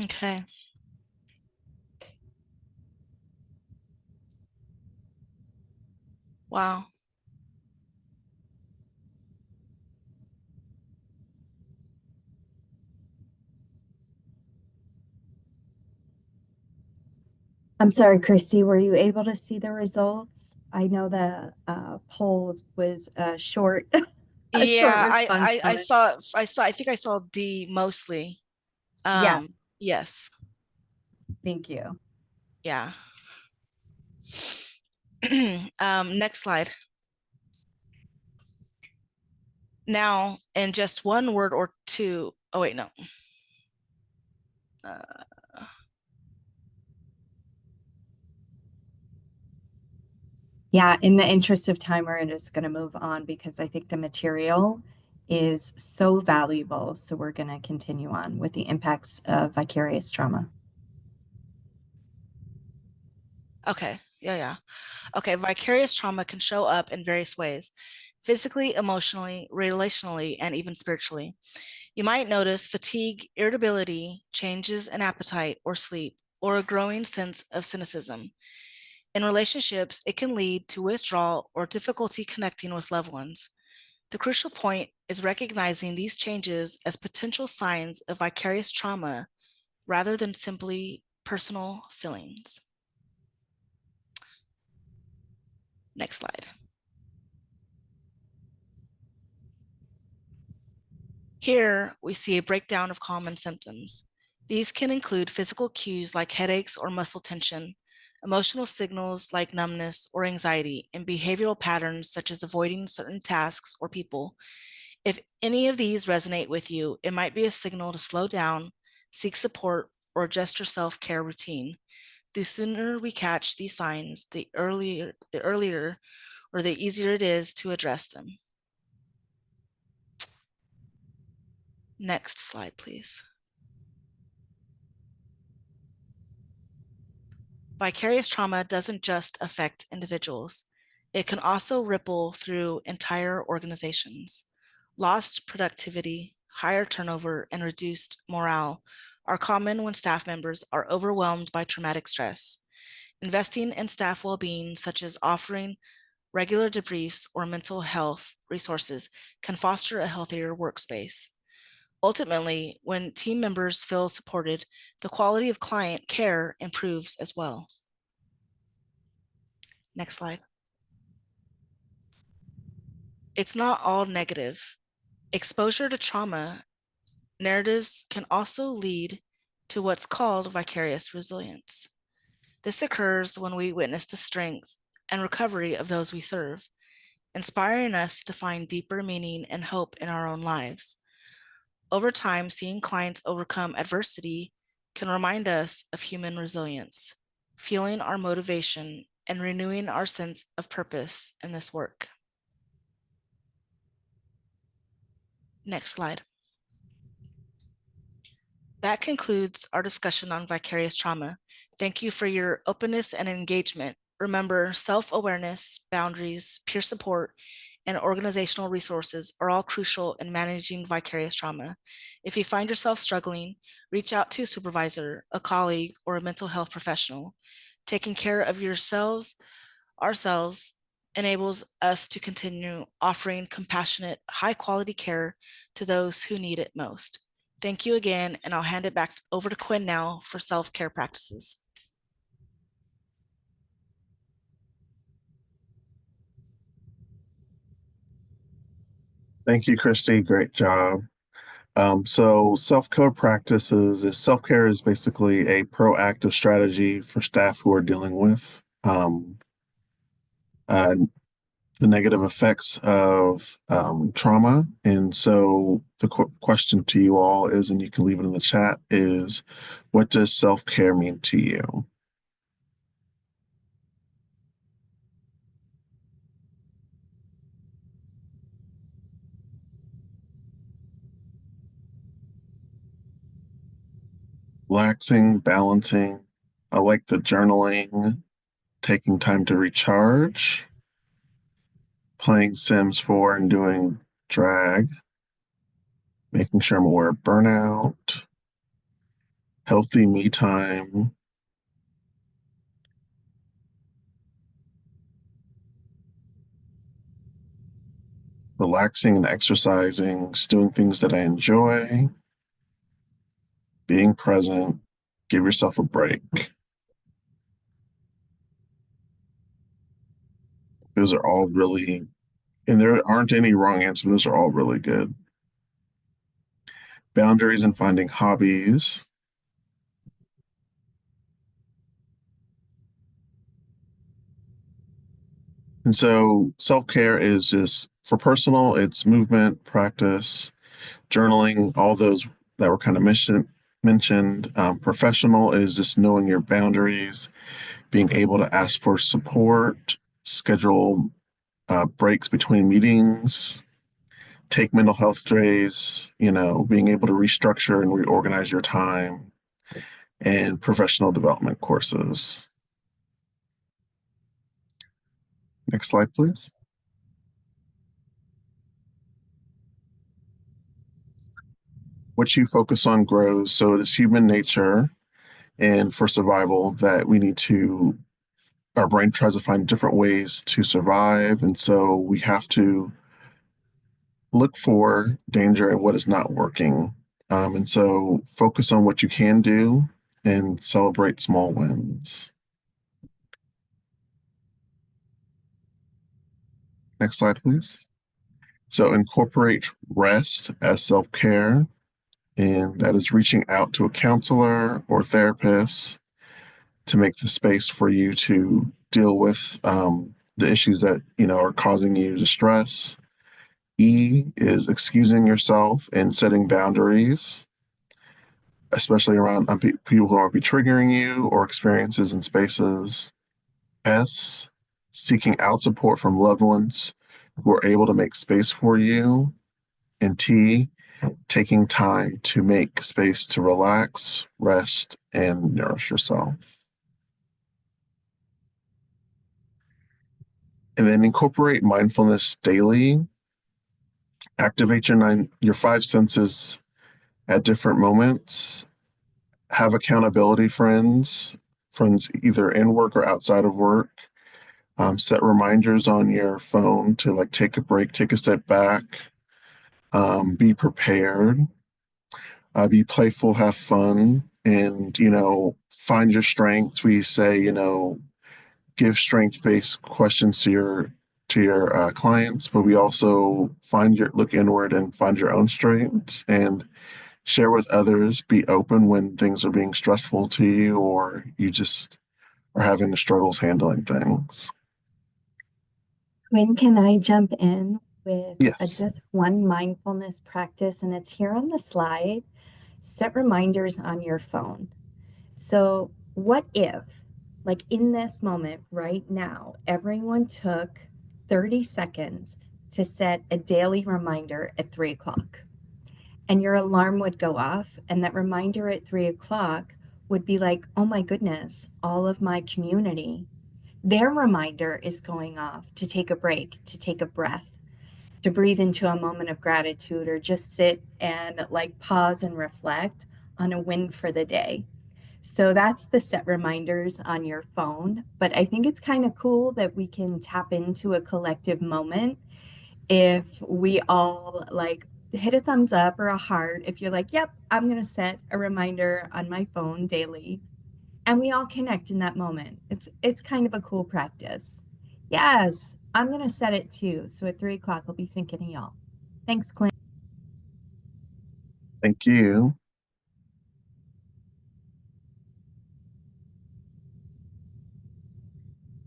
Okay. Wow. I'm sorry, Christy, were you able to see the results? I know the poll was short. A short Yeah, response I time. I think I saw D mostly. Yeah. Yes. Thank you. Yeah. Next slide. Now, in just one word or two, oh wait, no. Yeah, in the interest of time, we're just going to move on because I think the material is so valuable. So we're going to continue on with the impacts of vicarious trauma. Okay, yeah. Okay, vicarious trauma can show up in various ways: physically, emotionally, relationally, and even spiritually. You might notice fatigue, irritability, changes in appetite or sleep, or a growing sense of cynicism. In relationships, it can lead to withdrawal or difficulty connecting with loved ones. The crucial point is recognizing these changes as potential signs of vicarious trauma rather than simply personal feelings. Next slide. Here we see a breakdown of common symptoms. These can include physical cues like headaches or muscle tension, emotional signals like numbness or anxiety, and behavioral patterns such as avoiding certain tasks or people. If any of these resonate with you, it might be a signal to slow down, seek support, or adjust your self-care routine. The sooner we catch these signs, the earlier or the easier it is to address them. Next slide, please. Vicarious trauma doesn't just affect individuals. It can also ripple through entire organizations. Lost productivity, higher turnover, and reduced morale are common when staff members are overwhelmed by traumatic stress. Investing in staff well-being, such as offering regular debriefs or mental health resources, can foster a healthier workspace. Ultimately, when team members feel supported, the quality of client care improves as well. Next slide. It's not all negative. Exposure to trauma narratives can also lead to what's called vicarious resilience. This occurs when we witness the strength and recovery of those we serve, inspiring us to find deeper meaning and hope in our own lives. Over time, seeing clients overcome adversity can remind us of human resilience, fueling our motivation and renewing our sense of purpose in this work. Next slide. That concludes our discussion on vicarious trauma. Thank you for your openness and engagement. Remember, self-awareness, boundaries, peer support, and organizational resources are all crucial in managing vicarious trauma. If you find yourself struggling, reach out to a supervisor, a colleague, or a mental health professional. Taking care of ourselves, enables us to continue offering compassionate, high-quality care to those who need it most. Thank you again, and I'll hand it back over to Quinn now for self-care practices. Thank you, Christy. Great job. So self-care practices is self-care is basically a proactive strategy for staff who are dealing with the negative effects of trauma. And so the question to you all is, and you can leave it in the chat, is what does self-care mean to you? Relaxing, balancing. I like the journaling, taking time to recharge, playing Sims 4 and doing drag, making sure I'm aware of burnout, healthy me time, relaxing and exercising, doing things that I enjoy, being present, give yourself a break. Those are all really, and there aren't any wrong answers. Those are all really good. Boundaries and finding hobbies. And so self-care is just, for personal, it's movement, practice, journaling, all those that were kind of mentioned. Professional is just knowing your boundaries, being able to ask for support, schedule breaks between meetings, take mental health days, being able to restructure and reorganize your time, and professional development courses. Next slide, please. What you focus on grows. So it is human nature and for survival that we need to, our brain tries to find different ways to survive. And so we have to look for danger and what is not working. And so focus on what you can do and celebrate small wins. Next slide, please. So incorporate rest as self-care, and that is reaching out to a counselor or therapist to make the space for you to deal with the issues that are causing you distress. E is excusing yourself and setting boundaries, especially around people who might be triggering you or experiences and spaces. S, seeking out support from loved ones who are able to make space for you. And T, taking time to make space to relax, rest, and nourish yourself. And then incorporate mindfulness daily. Activate your five senses at different moments. Have accountability friends either in work or outside of work. Set reminders on your phone to like take a break, take a step back, be prepared, be playful, have fun, and find your strengths. We say give strength-based questions to your clients, but we also look inward and find your own strengths and share with others. Be open when things are being stressful to you or you just are having the struggles handling things. When can I jump in with Yes. just one mindfulness practice? And it's here on the slide. Set reminders on your phone. So, what if, like in this moment right now, everyone took 30 seconds to set a daily reminder at 3 o'clock? And your alarm would go off, and that reminder at 3 o'clock would be like, oh my goodness, all of my community, their reminder is going off to take a break, to take a breath, to breathe into a moment of gratitude, or just sit and like pause and reflect on a win for the day. So that's the set reminders on your phone. But I think it's kind of cool that we can tap into a collective moment if we all like hit a thumbs up or a heart if you're like, yep, I'm going to set a reminder on my phone daily, and we all connect in that moment. It's kind of a cool practice. Yes, I'm going to set it too. So at 3 o'clock, I'll be thinking of y'all. Thanks, Quinn. Thank you.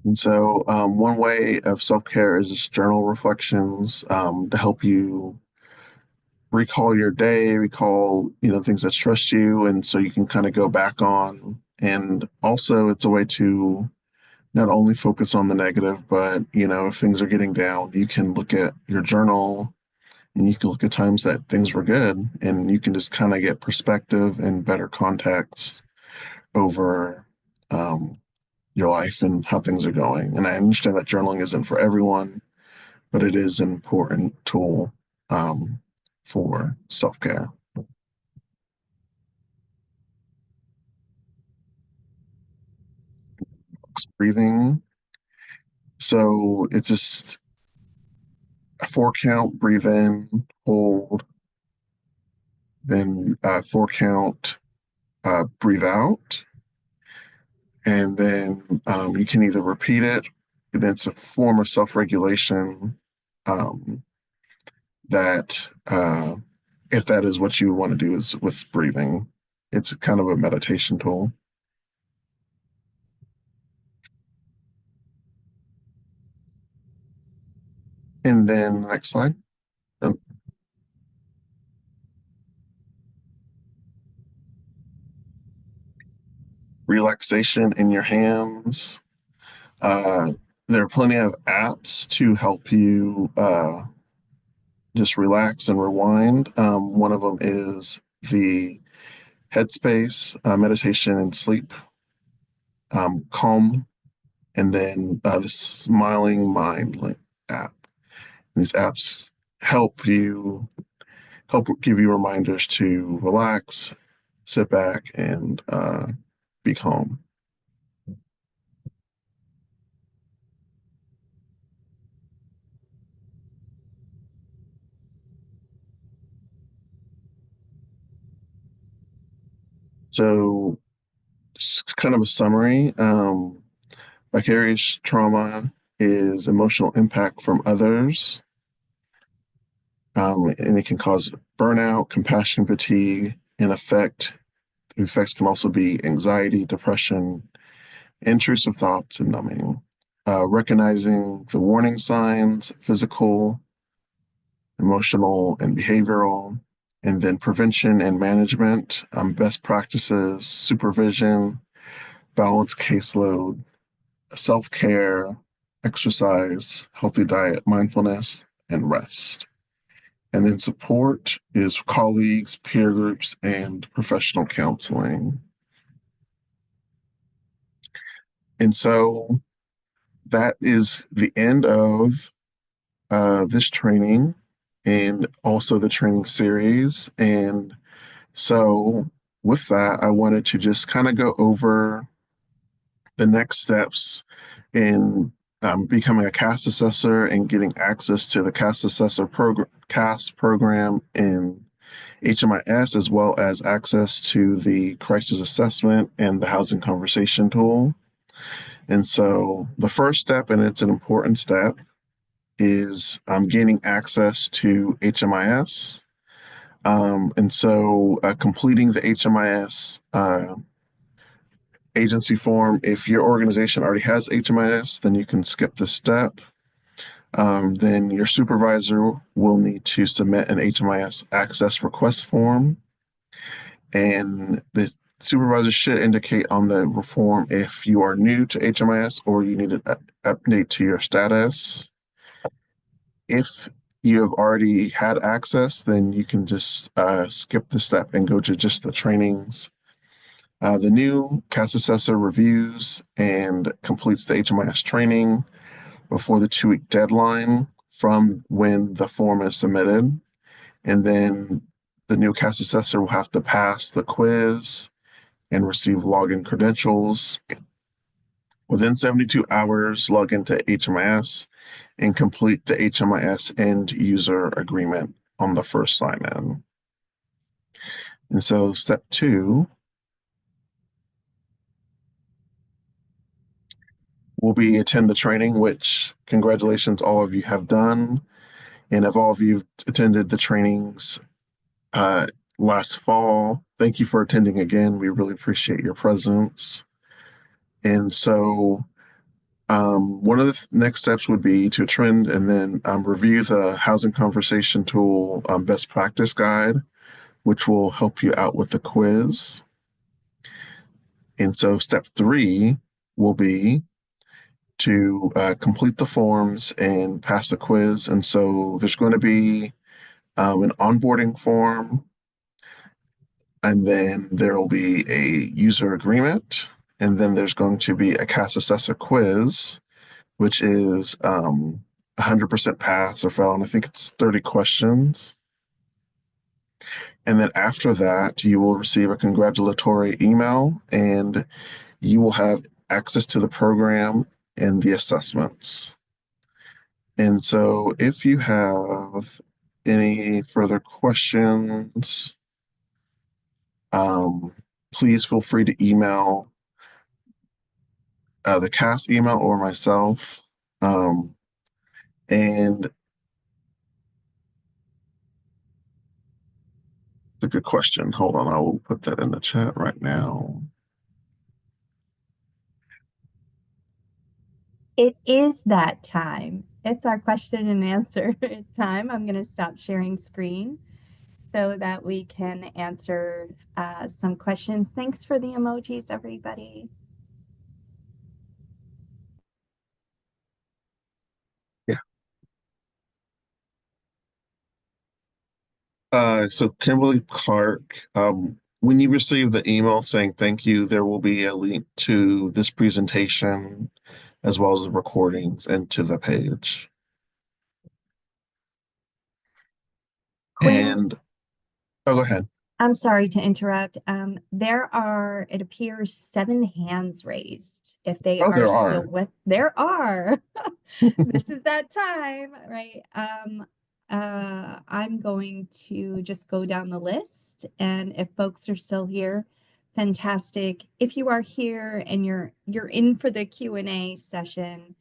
And so one way of self-care is just journal reflections to help you recall your day, recall, things that stress you. And so you can kind of go back on. And also it's a way to not only focus on the negative, but, if things are getting down, you can look at your journal and you can look at times that things were good and you can just kind of get perspective and better context over your life and how things are going. And I understand that journaling isn't for everyone, but it is an important tool for self-care. Breathing. So it's just a 4 count, breathe in, hold, then 4 count, breathe out. And then you can either repeat it, and it's a form of self-regulation that if that is what you want to do is with breathing, it's kind of a meditation tool. And then next slide. Relaxation in your hands. There are plenty of apps to help you just relax and rewind. One of them is the Headspace meditation and sleep calm, and then the Smiling Mind app. These apps help give you reminders to relax, sit back, and be calm. So, just kind of a summary. Vicarious trauma is emotional impact from others, and it can cause burnout, compassion fatigue, and the effects can also be anxiety, depression, intrusive thoughts, and numbing. Recognizing the warning signs, physical, emotional, and behavioral, and then prevention and management, best practices, supervision, balanced caseload, self-care, exercise, healthy diet, mindfulness, and rest. And then support is colleagues, peer groups, and professional counseling. And so that is the end of this training and also the training series. And so with that, I wanted to just kind of go over the next steps in becoming a CAS assessor and getting access to the CAS assessor program, CAS program in HMIS, as well as access to the crisis assessment and the housing conversation tool. And so the first step, and it's an important step, is gaining access to HMIS. And so completing the HMIS agency form. If your organization already has HMIS, then you can skip this step. Then your supervisor will need to submit an HMIS access request form. And the supervisor should indicate on the form if you are new to HMIS or you need an update to your status. If you have already had access, then you can just skip the step and go to just the trainings. The new CAS assessor reviews and completes the HMIS training before the 2-week deadline from when the form is submitted. And then the new CAS assessor will have to pass the quiz and receive login credentials. Within 72 hours, log into HMIS and complete the HMIS end user agreement on the first sign-in. And so step 2 will be attend the training, which congratulations, all of you have done. And if all of you attended the trainings last fall, thank you for attending again. We really appreciate your presence. And so one of the next steps would be to attend and then review the housing conversation tool best practice guide, which will help you out with the quiz. And so step 3 will be to complete the forms and pass the quiz. And so there's going to be an onboarding form, and then there will be a user agreement, and then there's going to be a CAS assessor quiz, which is 100% pass or fail, and I think it's 30 questions. And then after that, you will receive a congratulatory email, and you will have access to the program and the assessments. And so if you have any further questions, please feel free to email the CAS email or myself. And it's a good question. Hold on, I will put that in the chat right now. It is that time. It's our question and answer time. I'm going to stop sharing screen so that we can answer some questions. Thanks for the emojis, everybody. So Kimberly Clark, when you receive the email saying thank you, there will be a link to this presentation as well as the recordings and to the page. Quinn, And go ahead. I'm sorry to interrupt. There are, it appears, 7 hands raised. If they are there still are. with, there are. This is that time, right? I'm going to just go down the list, and if folks are still here, Fantastic. If you are here and you're in for the Q&A session,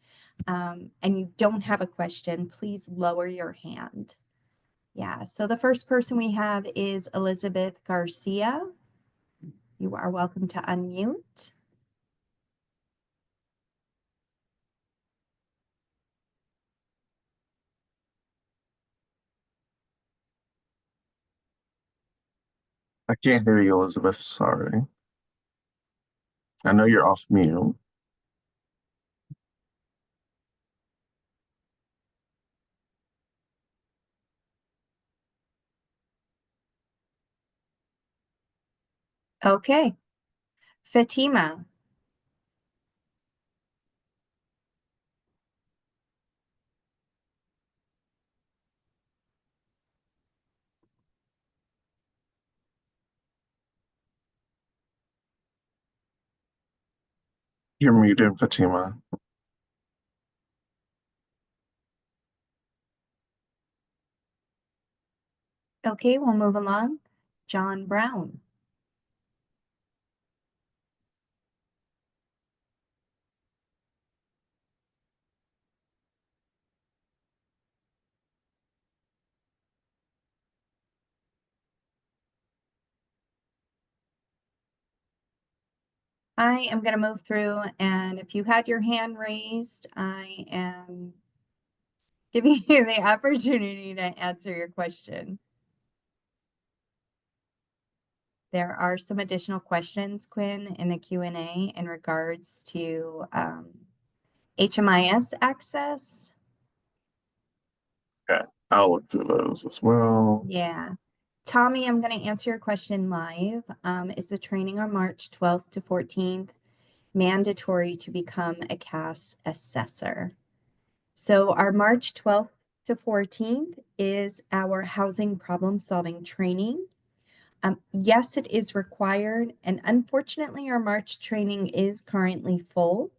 and you don't have a question, please lower your hand. Yeah, so the first person we have is Elizabeth Garcia. You are welcome to unmute. I can't hear you, Elizabeth. Sorry. I know you're off mute. Okay. Fatima. You're muted, Fatima. Okay, we'll move along. John Brown. I am going to move through, and if you had your hand raised, I am giving you the opportunity to answer your question. There are some additional questions, Quinn, in the Q&A in regards to HMIS access. Okay, I'll look through those as well. Yeah. Tommy, I'm going to answer your question live. Is the training on March 12th to 14th mandatory to become a CAS assessor? So our March 12th to 14th is our housing problem solving training. Yes, it is required, and unfortunately, our March training is currently full.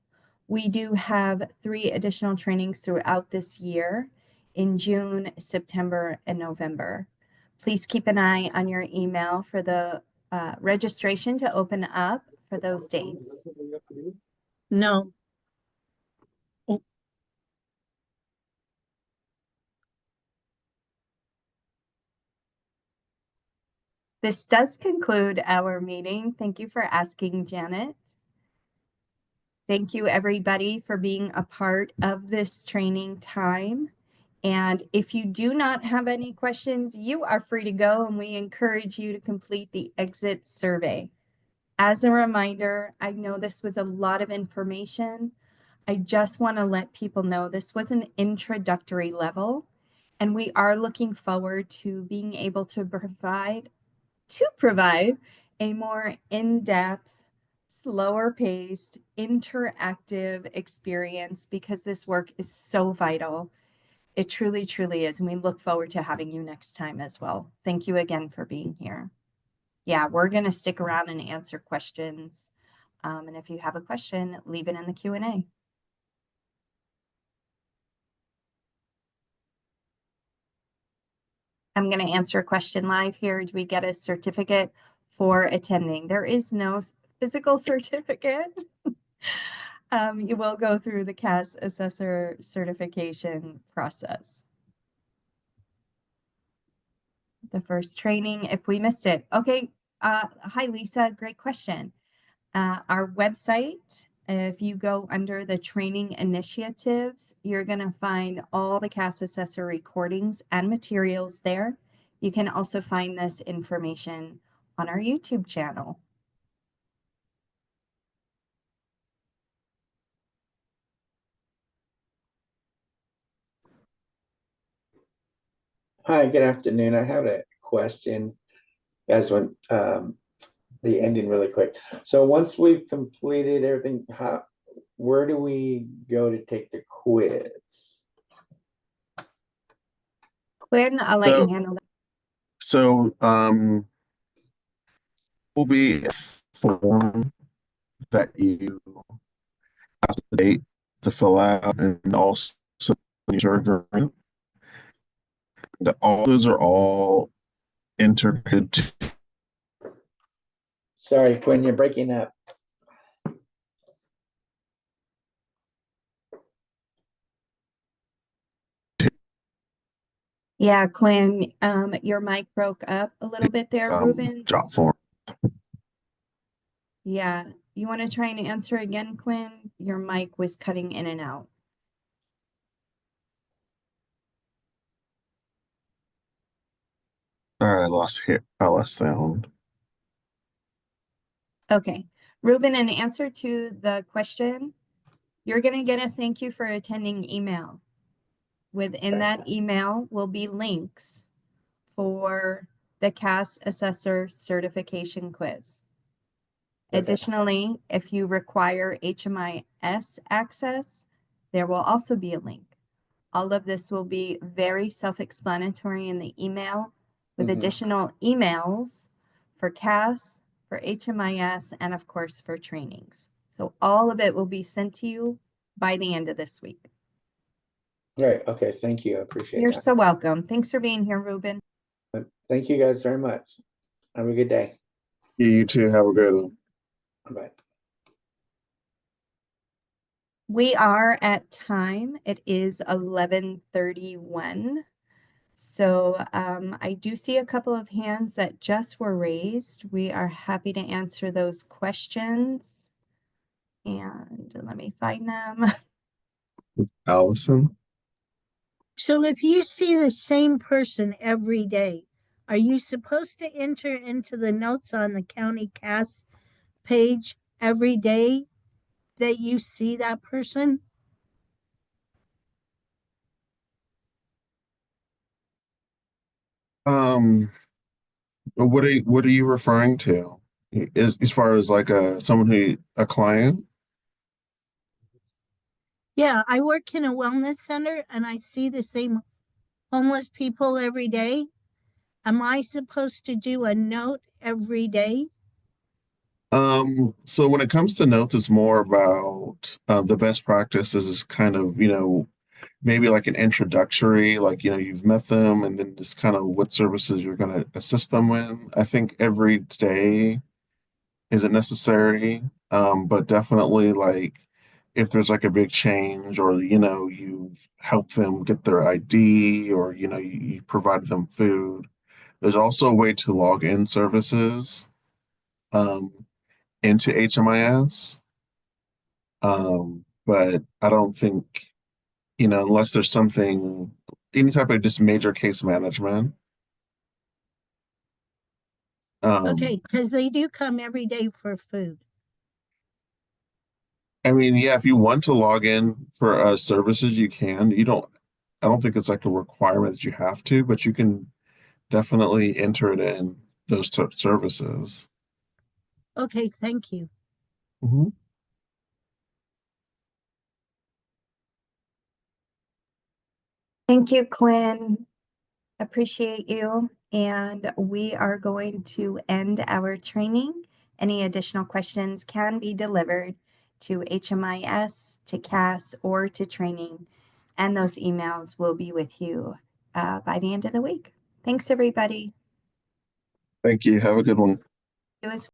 We do have 3 additional trainings throughout this year in June, September, and November. Please keep an eye on your email for the registration to open up for those dates. No. This does conclude our meeting. Thank you for asking, Janet. Thank you, everybody, for being a part of this training time. And if you do not have any questions, you are free to go, and we encourage you to complete the exit survey. As a reminder, I know this was a lot of information. I just want to let people know this was an introductory level, and we are looking forward to being able to provide a more in-depth, slower paced, interactive experience, because this work is so vital. It truly, truly is. And we look forward to having you next time as well. Thank you again for being here. Yeah, we're going to stick around and answer questions. And if you have a question, leave it in the Q&A. I'm going to answer a question live here. Do we get a certificate for attending? There is no physical certificate. You will go through the CAS Assessor certification process. The first training, if we missed it. Okay. Hi, Lisa. Great question. Our website, if you go under the training initiatives, you're going to find all the CAS Assessor recordings and materials there. You can also find this information on our YouTube channel. Hi, good afternoon. I have a question. Guys went the ending really quick. So once we've completed everything, where do we go to take the quiz? Quinn, I'll let you handle that. So will be a form that you have the date to fill out, and also user agreement. All those are all entered to. Sorry, Quinn, you're breaking up. Yeah, Quinn, your mic broke up a little bit there, Ruben. Job form. Yeah, you want to try and answer again, Quinn? Your mic was cutting in and out. Sorry, I lost sound. Okay, Ruben, in answer to the question, you're going to get a thank you for attending email. Within that email will be links for the CAS Assessor certification quiz. Okay. Additionally, if you require HMIS access, there will also be a link. All of this will be very self-explanatory in the email with additional emails for CAS, for HMIS, and of course for trainings. So all of it will be sent to you by the end of this week. Great. Okay. Thank you. I appreciate You're that. so welcome. Thanks for being here, Ruben. Thank you guys very much. Have a good day. Yeah, you too. Have a good one. Bye. We are at time. It is 11:31. So I do see a couple of hands that just were raised. We are happy to answer those questions. And let me find them. Allison. So if you see the same person every day, are you supposed to enter into the notes on the county CAS page every day that you see that person? What are you referring to? As far as like a client? Yeah, I work in a wellness center and I see the same homeless people every day. Am I supposed to do a note every day? So when it comes to notes, it's more about the best practices is kind of, maybe like an introductory, like, you've met them and then just kind of what services you're going to assist them with. I think every day isn't necessary, but definitely like if there's like a big change or, you help them get their ID or, you provide them food. There's also a way to log in services um, into HMIS. But I don't think, unless there's something, any type of just major case management. Okay, because they do come every day for food. I mean, yeah, if you want to log in for services, you can. I don't think it's like a requirement that you have to, but you can definitely enter it in those services. Okay, thank you. Mhm. Thank you, Quinn. Appreciate you. And we are going to end our training. Any additional questions can be delivered to HMIS, to CAS, or to training. And those emails will be with you by the end of the week. Thanks, everybody. Thank you. Have a good one. It was